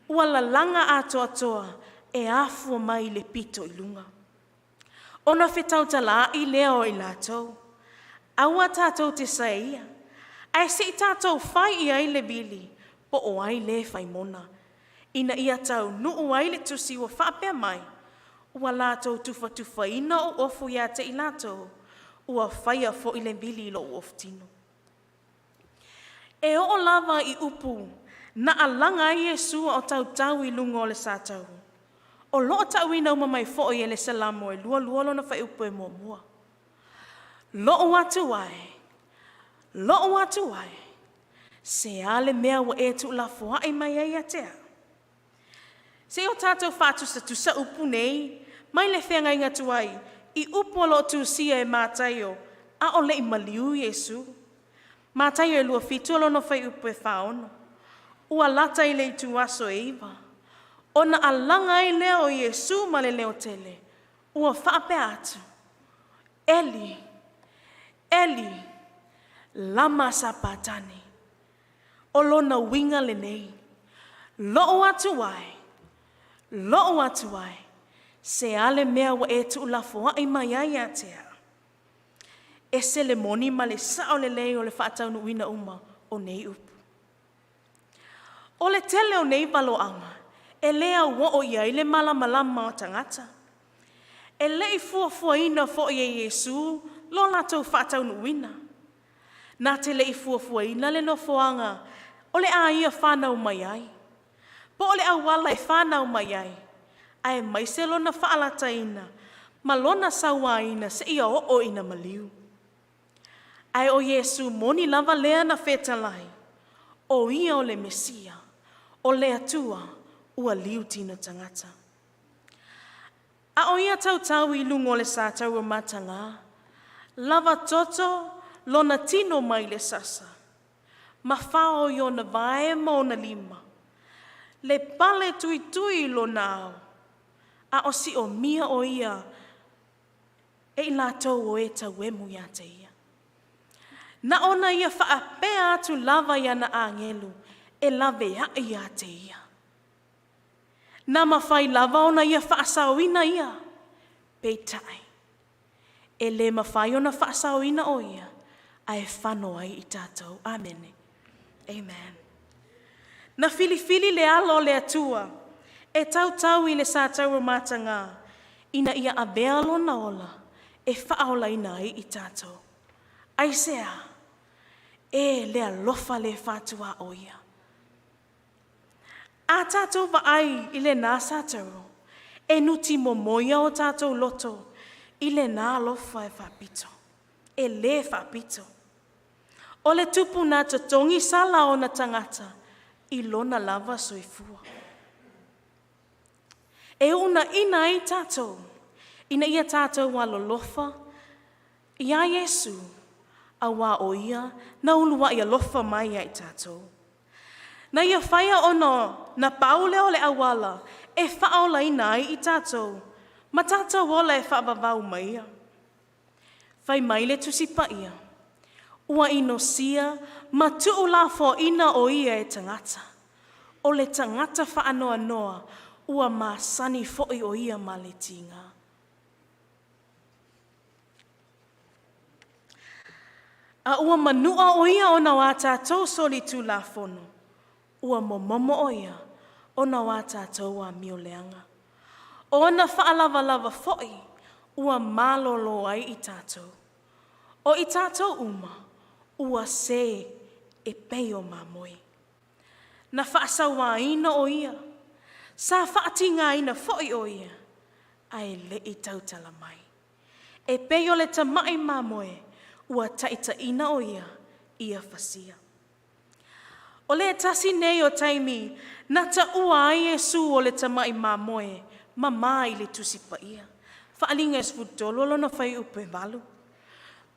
Ua lalanga atoa toa e afua mai le pito i lunga. Ona whetau tala i leo i lātou. Aua tātou te saia. Ai se tātou whai i ai le bili, po o ai le whai mona. Ina ia tau nuu ai le tusi wa whapea mai. Ua lātou tufa ina o ofu ia te i lātou. Ua whaia fo i le bili lo ofu tino. E o lava i upu, na alanga i Yesu o tau i lunga o le sātau. O loo tau ina uma mai fo i ele salamo e lua lo na whai upu e mua. Loo watu ai, se ale mea wa e tu la foa e mai ai atea. Se o tātou whātusa tusa upu nei, mai le whenga inga tuai, i upu o lo tu sia e mātaio, a o le i maliu Yesu. Mātaio e lua fitu lo no whai upu e whaono. Ua lata i le tu aso e iwa. Ona alanga i leo Yesu ma le leo tele. Ua whape atu. Eli, lama sapatani. O lona winga le nei. Lo'o atu ai. Se ale mea wa e tu la foa i mai ai atea. E se le moni ma le sao le lei o le whaatau nuina uma o nei upu. O le tele o nei valoanga. E lea wa o ia i le malama o tangata. E lei fua ina fo i Yesu lo latou whaatau nuina. Nā te lei fua ina le no foanga o le a ia whanau mai ai. Po o le awala e whanau mai ai. Ai mai se lona whaalata ina, ma lona sawa ina se ia o ina maliu. Ai o Yesu moni lava lea na whetalai, o ia o le Mesia, o le atua ua liu tino tangata. A o ia tau i lungo le sātau o matanga, lava toto lona tino mai le sasa, ma whao i o na vae mo na lima, le pale tui lo nao, a o si o mia o ia, e i lātou o e tau e mu ia te ia. Na ona ia whaapea atu lava ia na angelu, e lave ia te ia. Na mawhai lava ona ia whaasawina ia, peitai. E le mawhai ona whaasawina o ia, a e whano ai i tātou. Amen. Amen. Na fili le alo le atua, e tau i le sātau o matanga, ina ia abea lona ola, e whaola ina ai i tātou. Aisea, e le alofa le whātua o ia. A tātou wa ai i le nā sātau, e nuti mo moia o tātou loto, i le nā alofa e whapito, e le whapito. O le tupu nā tatongi sala o na tangata, i lona lava soifua. E una ina i tātou, ina ia tātou wa lolofa, ia Yesu, a wā o ia, na ulua ia lofa mai ai tātou. Na ia whaia ono, na paule o le awala, e whaola ina i tātou, ma tātou ola e whaavavau mai ia. Whai mai le tusipa ia, ua ino sia, ma tuu la fo ina o ia e tangata. O le tangata whaanoa noa, ua ma sani foi o ia ma le tinga. A ua manua o ia o na wā tātou soli tū la fono. Ua momomo o ia o na wā tātou a mioleanga. O na whaalava foi, ua malolo ai i tātou. O i tātou uma, ua se e peo mamoi. Na whaasawa ina o ia, sa whaatinga ina foi o ia, ai le i tautala mai. E peo le tamai mamoi, ua taita ina o ia whasia. O le tasi nei o taimi, na ta ua ai Yesu o le tamai mamoi, mamai le tusipa ia. Whaalinga e sfutolo na whai upe valu.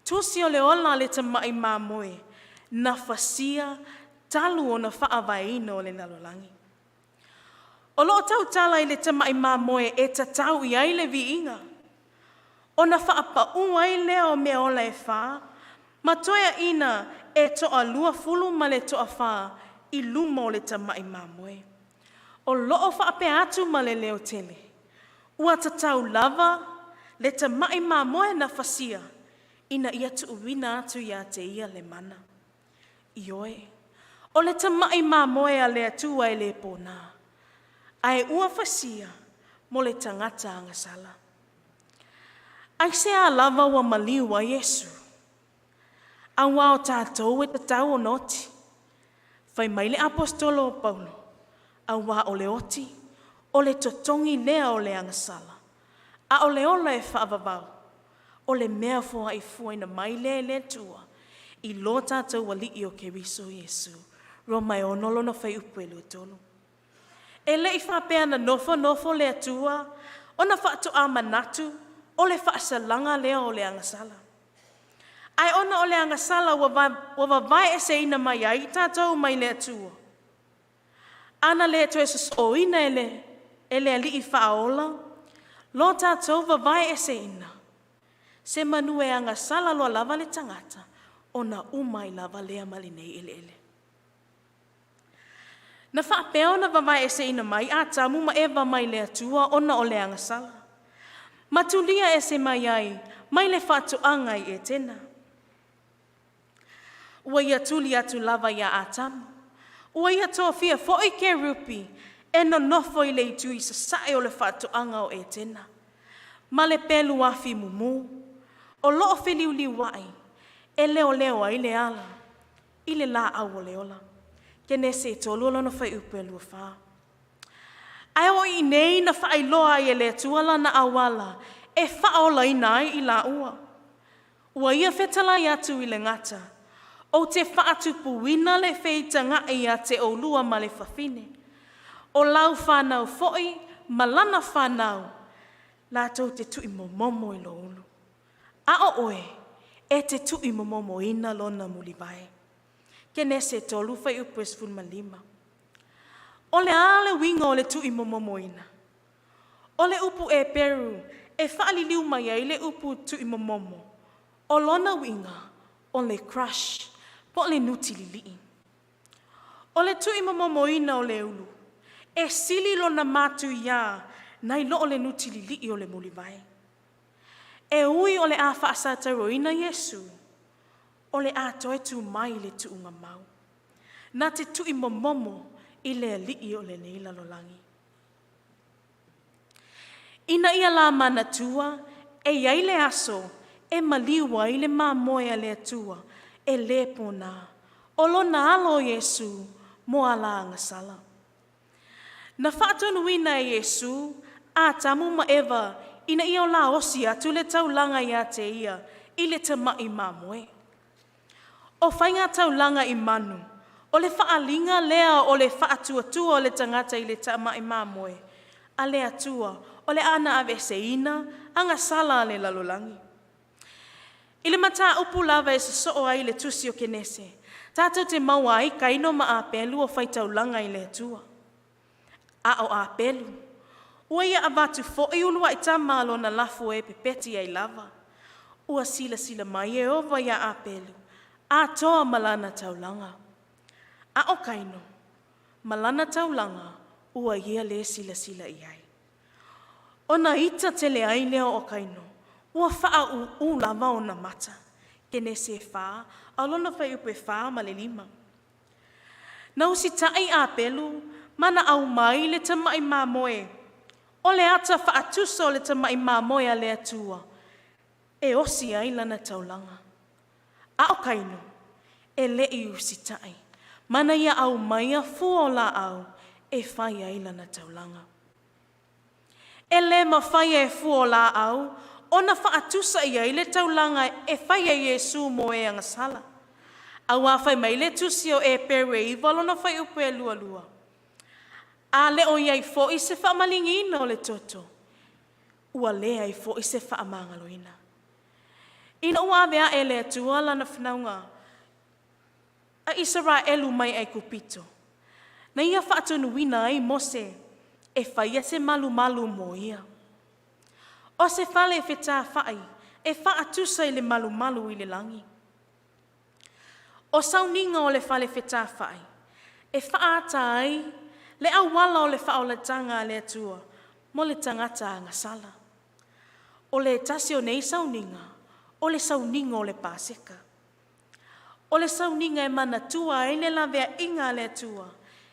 Tusi o le ola le tamai mamoi, na fasia talu o na whaavaina o le Lalolagi. O loo tau tala i le tamai mamoe e tatau i ai le viinga. O na whaapau ai leo mea ola e wha, matoia ina e toa lua fulu ma le toa wha i luma o le tamai mamoe. O loo whaape atu ma le leo tele. Ua tatau lava le tamai mamoe na fasia ina ia tu uwina atu ia te ia le mana. Ioe, o le tamai mamoe a le atua e le pōnā. Ai ua fasia mo le tangata angasala. Ai se a lava wa maliu wa Yesu. A wao tātou e tatau o noti. Fai mai le apostolo o Paulo. A wa o le oti, o le totongi lea o le angasala. A o le ola e whaavavau. O le mea fua i fuaina mai le tua. I lo tātou wali i o keriso Yesu. Ro mai o nolo na fai upu e tolu. E le i whapea na nofo le atua, o na whaatu a manatu, o le whaasalanga lea o le angasala. Ai ona o le angasala wa vai e se ina mai ai tātou mai le atua. Ana le to esus o ina ele ali i whaola, lo tātou wa vai e se ina. Se manu e angasala lo lava le tangata, ona umai lava lea malinei ele. Na whaapea na wawai e se ina mai, a tamu ma ewa mai le atua, ona o le angasala. Matulia e se mai ai, mai le whaatuanga i e tena. Ua ia tuli atu lava ia a tamu. Ua ia tō fia fōi ke rupi, e no nofo i le itu i sasae o le whaatuanga o e tena. Ma le pelu afi mumu, o loo whiliuli wai, e leo ai le ala, i le la au o leola. Kene se tolu lona fai upe lua wha. Ai o i nei na whai loa i le tuala na awala, e whaola i nai i la ua. Ua ia whetala i atu i le ngata, o te whaatupu wina le wheitanga i a te o lua ma le whawhine. O lau whanau foi, malana whanau, la tau te tui momomo i lo ulu. A o oe, e te tui momomo ina lona muli vai. Kene se tolu fai upu esfun malima. O le ale winga o le tui momomoina. O le upu e peru, e whaali liu mai ai le upu tui momomo. O lona winga, o le crush, po le nuti lilii. O le tui momomoina o le ulu, e sili lona matu ia, nai lo o le nuti lilii o le mulivai. E ui o le a whaasataroina Yesu, o le atoe tu mai le tuunga mau. Na te tui momomo i le alii o le nei Lalolagi. Ina ia la mana tua, e iai le aso, e maliwa i le mamoe le atua, e le pona, o lona alo Yesu, mo ala angasala. Na whaatonuina e Yesu, a tamu ma eva, ina ia o la osi atu le taulanga ia te ia, i le tamai mamoe. O whainga taulanga i manu, o le whaalinga lea o le whaatuatua o le tangata i le tamai mamoe, a le atua, o le ana aveseina, anga sala le Lalolagi. I le mata upu lava e soo ai le tusi o kenese, tātou te maua ai kaino ma a pelu o whai taulanga i le atua. A o a pelu, ua ia avatu fo i ulua i tamalo na lafu e pepeti ai lava. Ua sila mai e ova ia a pelu. A toa malana taulanga. A o kaino, malana taulanga, ua ia le sila i ai. O na ita tele ai leo o kaino, ua wha u lava o na mata, kene se wha, alona whai upe wha ma le lima. Na usi tai a pelu, mana au mai le tamai mamoe, o le ata wha atusa o le tamai mamoe a le atua, e osi ai lana taulanga. A o kaino, e le i usitai, mana ia au maia fua la au, e whai ai lana taulanga. E le ma whai e fua la au, ona whaatusa ia i le taulanga e whai e Yesu mo e angasala. Au a whai mai le tusio e pere i valona whai upe e lua. A le o iai fo i se whaamalingina o le toto. Ua lea i fo i se whaamangaloina. Ina ua avea e le atua lana whanaunga. a Israelu mai ai kupito. Na ia whaatunuina ai Mose e whaia se malu mo ia. O se whale whetā whai e whaatusa i le malu i le langi. O sauninga o le whale whetā whai e whaata ai le awala o le whaolatanga le atua mo le tangata ngasala. O le tasi o nei sauninga, o le sauninga o le paseka. O le sauninga e mana tua e le lavea inga le atua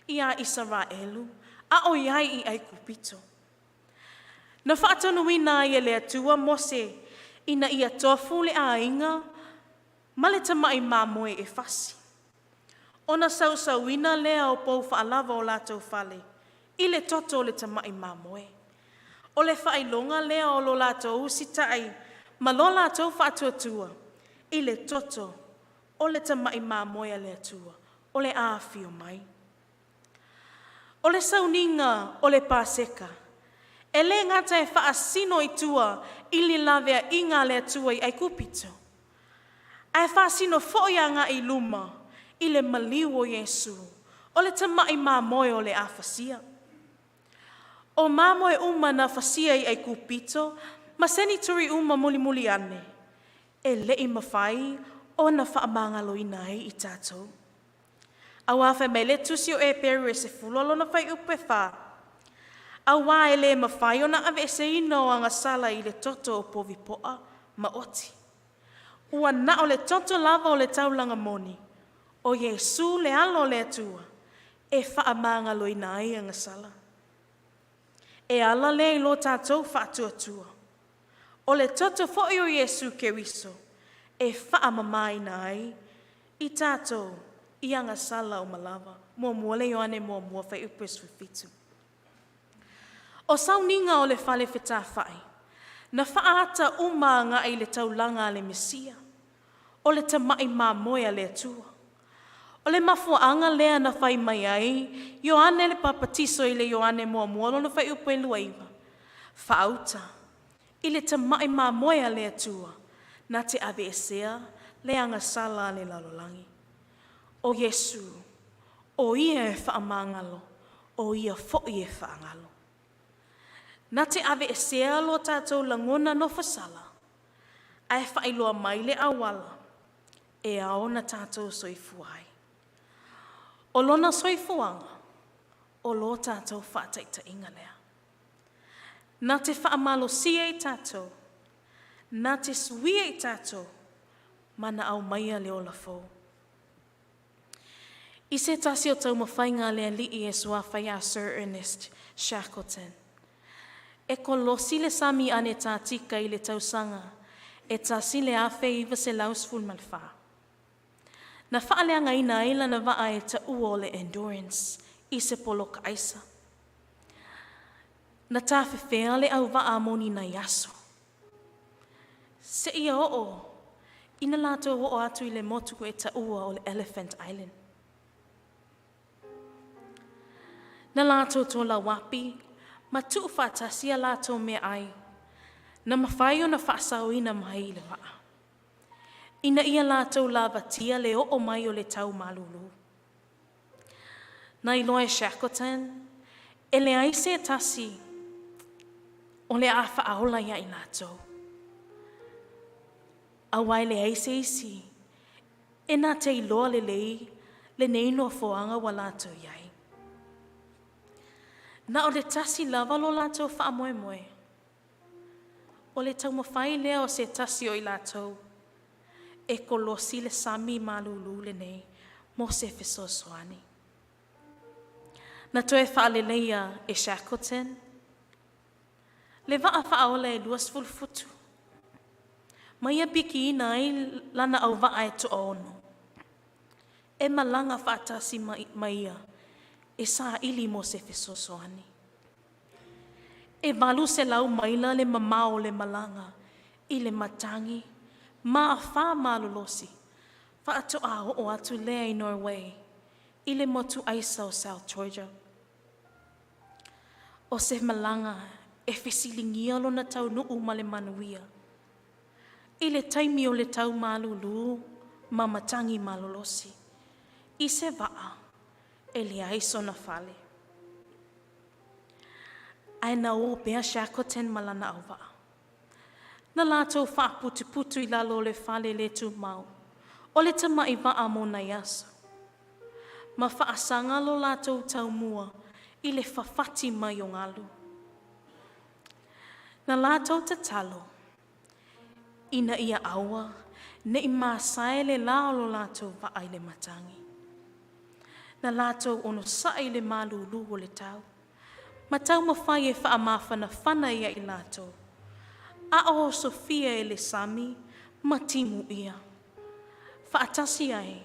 i a Israelu, a o iai i ai kupito. Na whaatonuina i le atua Mose ina ia tofu le a inga, ma le tamai mamoe e fasi. Ona sausauina lea o pou whaalava o lātou whale, i le toto o le tamai mamoe. O le whailonga lea o lo lātou usitai, ma lo lātou whaatuatua, i le toto o le tamai mamoe le atua, o le āwhio mai. O le sauninga o le paseka, e le ngata e whaasino i tua, i li lavea inga le atua i ai kupito. Ai whaasino foianga i luma, i le maliu o Yesu, o le tamai mamoe o le āwhasia. O mamoe uma na whasia i ai kupito, ma seni turi uma muli ane, e le i mawhai o na whaamangalo i nai i tātou. Awafe me le tusi o e peru e se fulolo na whai upe wha. Awa e le mawhai o na ave se ino anga sala i le toto o povipoa ma oti. Ua na o le toto lava o le taulanga moni, o Yesu le alo le atua, e whaamangalo i nai anga sala. E ala le i lo tātou whaatuatua. O le toto fo'i o Yesu ke riso, e whaamamai nai, i tātou, i anga sala o malava, mua le yoane mua whai upes whiwhitu. O sauninga o le whale whetā whai, na whaata umanga i le taulanga le Mesia, o le tamai mamoea le atua. O le mafuanga lea na whai mai ai, Ioane le papatiso i le Ioane mua lo na whai upe luaiva. Whauta, i le tamai mamoea le atua, na te ave esea le anga sala le lalolagi. O Yesu, o ia e whaamangalo, o ia fo'i e whaangalo. Na te ave e sea lo tātou langona no whasala, a e whailoa mai le awala, e ao na tātou soifuai. O lona soifuanga, o lo tātou whaataita inga lea. Na te whaamalo sia i tātou, na te suia i tātou, mana au maia le ola fau. I se tasi o tau mawhainga lea li e sua whai a Sir Ernest Shackleton. E ko losi le sami ane tā tika i le tausanga, e tasi le awhe iwa se lausful malwha. Na whaaleanga ina ila na waa e ta ua le endurance i se polo kaisa. Na tā whiwhea le au waa moni na yaso. Se ia o, ina lato o atu i le motu e ta ua o le Elephant Island. Na lato to la wapi, ma tu whatasia lato me ai, na mawhai o na whaasau ina mai le waa. Ina ia lato lava tia le o mai o le tau malulu. Na iloa e Shackleton, e le aise tasi, o le awha aola ia i lato. Awai le aise isi, e na te iloa le lei, le neino foanga wa lato iai. Na o le tasi lava lo lātou wha moe moe. O le tau mawhai lea o se tasi o i lātou. E kolosi le sami malulu le nei, mo se fesosoani. Na toe wha le leia e Shackleton. Le waa wha aola e luas fulfutu. Maia biki ina ai lana au waa e to ono. E malanga wha tasi maia. E sa ili mo se fesosoani. E malu se lau maila le mamao le malanga, i le matangi, ma a wha malolosi, wha ato a o atu lea i Norway, i le motu aisa o South Georgia. O se malanga e fesilingia lo na tau nuu ma le manuia, i le taimi o le tau malulu, ma matangi malolosi, I se waa, e le aiso na fale. Ai na o bea shakoten malana au waa. Na lātou wha putu I lalo le fale le tu mau. O le tama I waa mo na yaso. Ma wha asanga lo lātou tau mua I le whawhati mai o ngalu. Na lātou te talo. Ina ia aua, ne I māsae le lao lo lātou waa I le matangi. Na lātou ono sae le malulu o le tau. Ma tau mawhai e wha mawhana whana ia I lātou. A o Sofia e le sami, ma timu ia. Wha Tasi ai,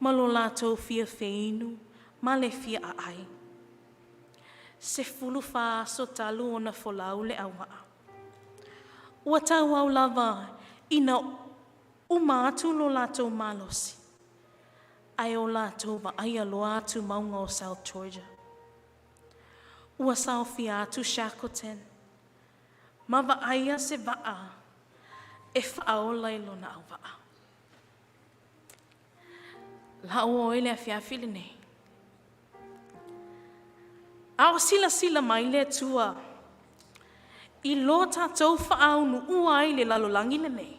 ma lo lātou fia feinu, ma le fia a ai. Se fulu wha so talu o na folau le awaa. Ua tau au lava, ina uma atu lo lātou malosi. Ai o lātou wa aia lo atu maunga o South Georgia. Ua saofia atu Shackleton. Ma wa aia se waa, e whaola I lona au waa. La o ele a whiawhili nei. Ao sila mai le tua. I lo tātou whaau nu ua ai le lalolagi le nei.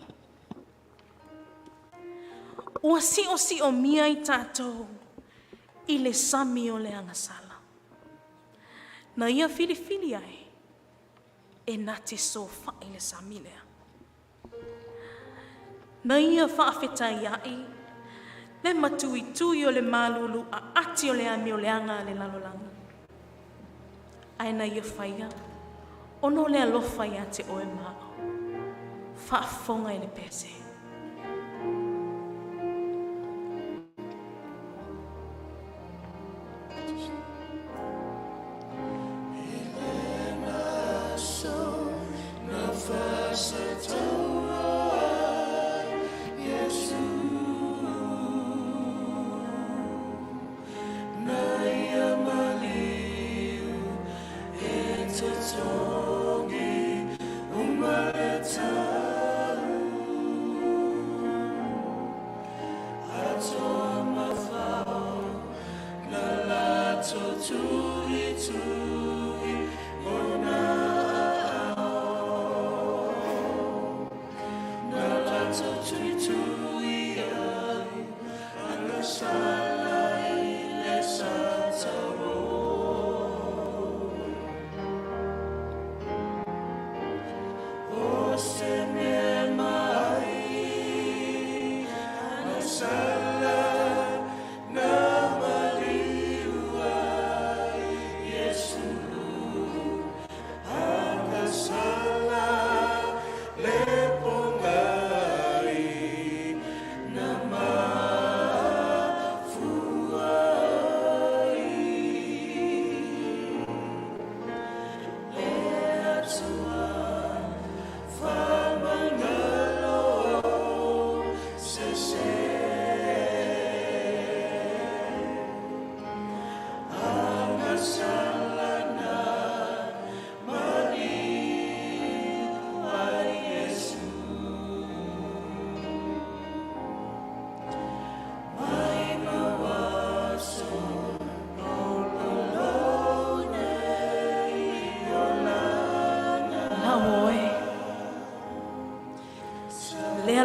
Ua si o mia I tātou I le sami o le angasala. Na ia whili ai, e na te so whae le sami lea. Na ia whaafetai ai, le tui o le malulu a ati o le ami o le anga le lalolanga. Ai na ia whaia, ono le alofa ia te oe mao. Whaafonga I le pese.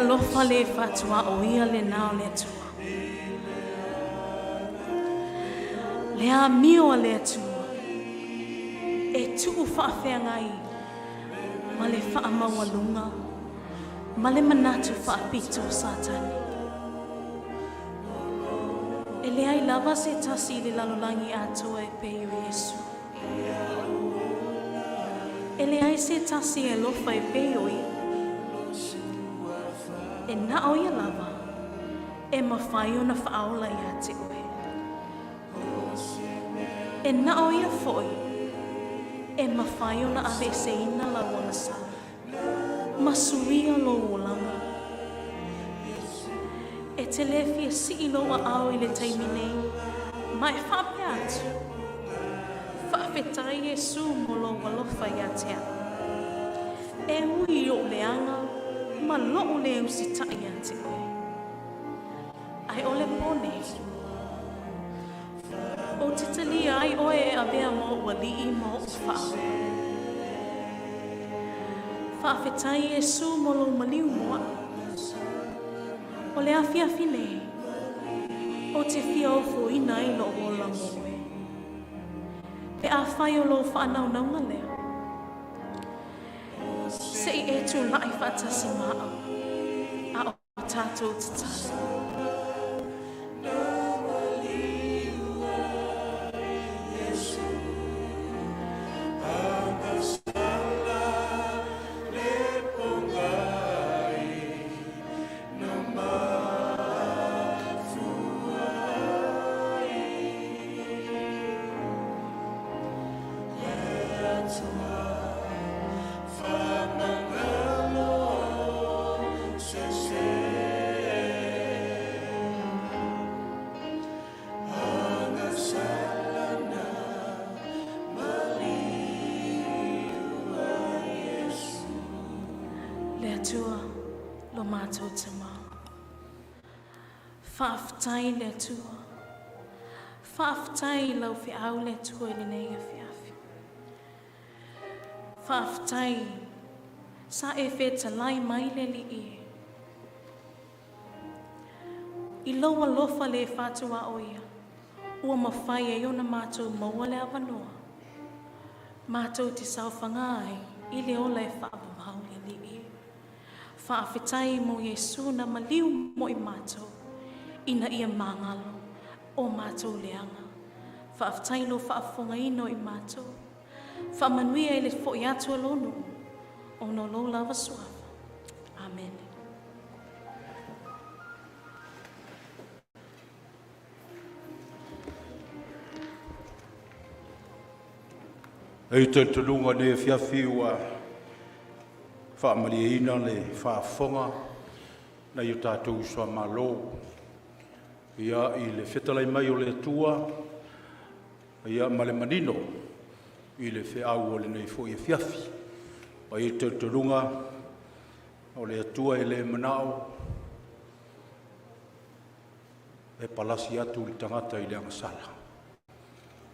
Lofa le fatua o ia le nao le tua. Le a mio le tua. E tuu whaafea ngai. Ma le wha mawalunga. Ma le manatu whaapito satani. E le ai lava se tasi le lalolagi atoa e peo Yesu. E le ai se tasi e lofa e peo ia. E na o ia lava, e mawhai o na whaola ia te oe. E na o ia foi, e mawhai o na ave se ina la wana sa. Ma Suia lo olanga. E te lewhia si ilo a au I le taimi nei, mai whape atu. Whawhetai Yesu mo lo walofa ia te a. E ui o leanga, ma loo le usi tai a te oe. Ai ole pone, O te tali ai oe e avea mo ua lii mo o whao. Whaafetai e su mo lo maliu moa. O le awhi awhi nei. O te whia o fo ina i lo o la moe. E a whai o lo whanau naunga leo. Se i e tu lai whatasi maa. A o tātou te tātou. Lo mātou te mā. Whaaftai le tua. Whaaftai lau whi au le tua le nei a whi awhi. Whaaftai sa e whe ta lai mai le li e. I loa lofa le whatua o ia. Ua mawhai e ona mātou maua le awanoa. Mātou te sauwhangai i le ola e whaapamau le li e. Whaafetai mo Yesu na maliu mo i mātou, ina ia māngalo o mātou leanga. Whaafetai lo whaafonga ino i mātou, whaamanuia i le fo i atua lonu, o no lo lava suafa. Amen. Ei te tulunga ne whiawhi ua whaamariina le whaafonga na i o tātou sua malo. Ia i le whetalai mai o le atua, ia male manino i le whiau o le nei fo i whiawhi. O i te tulunga o le atua i le manao, e palasi atu le tangata i le angasala.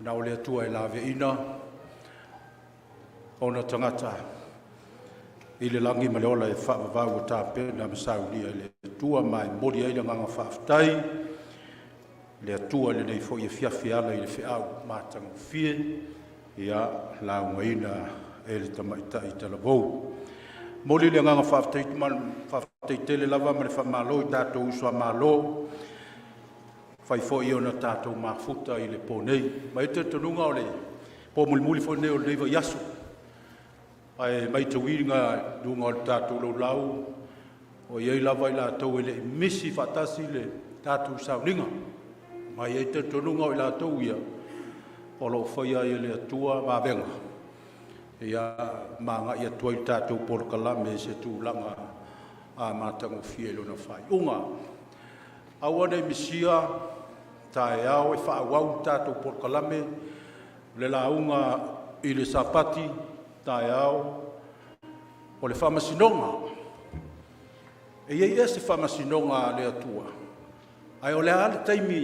Na o le atua i la veina, o na tangata i le langi ma le ola e whaavavau o tāpe na masaunia i le atua mai mori ai le nganga whaaftai, le atua le nei fo i whiawhi ala i le whiau mātanga whie, ia launga ina e le tamaita i talavou. Mori le nganga whaaftai tele lava ma le whamalo i tātou usua malo, whai fo i ona tātou mafuta i le pōnei. Mai te tanunga o le pō muli fo nei o le neiva yasu. Ai mai te wiringa dunga o le tātou lau lau, o iei lava i la tau ele misi whatasi le tātou sauninga. Mai ei te tanunga o i la tau ia, o lo whaia i le atua mawenga. Ia maanga i atua i tātou porokalame se tū langa a mātango fielo na whai. Unga, awane misia, tae au e whaawau tātou porokalame, le launga i le sapati, tae au, o le whamasinonga. E iei e se whamasinonga le atua. Ai o le ale taimi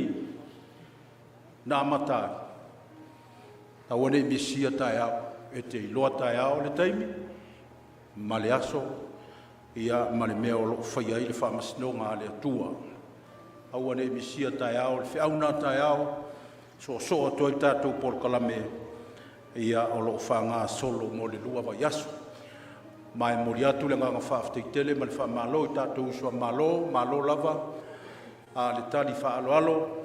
na Amataga. Ta wane i misia tae au, e te iloa tae au le taimi, ma le aso, ia ma le mea o lo whaia i le whamasinonga le atua. Au wane i misia tae au, le whiauna tae au, so atua i tātou porokalame, ia o lo whanga solo mo le lua wa yasu. Mai mori atu le nganga whaaftai tele, ma le wha malo i tātou usua malo lava, a le tali wha alo alo,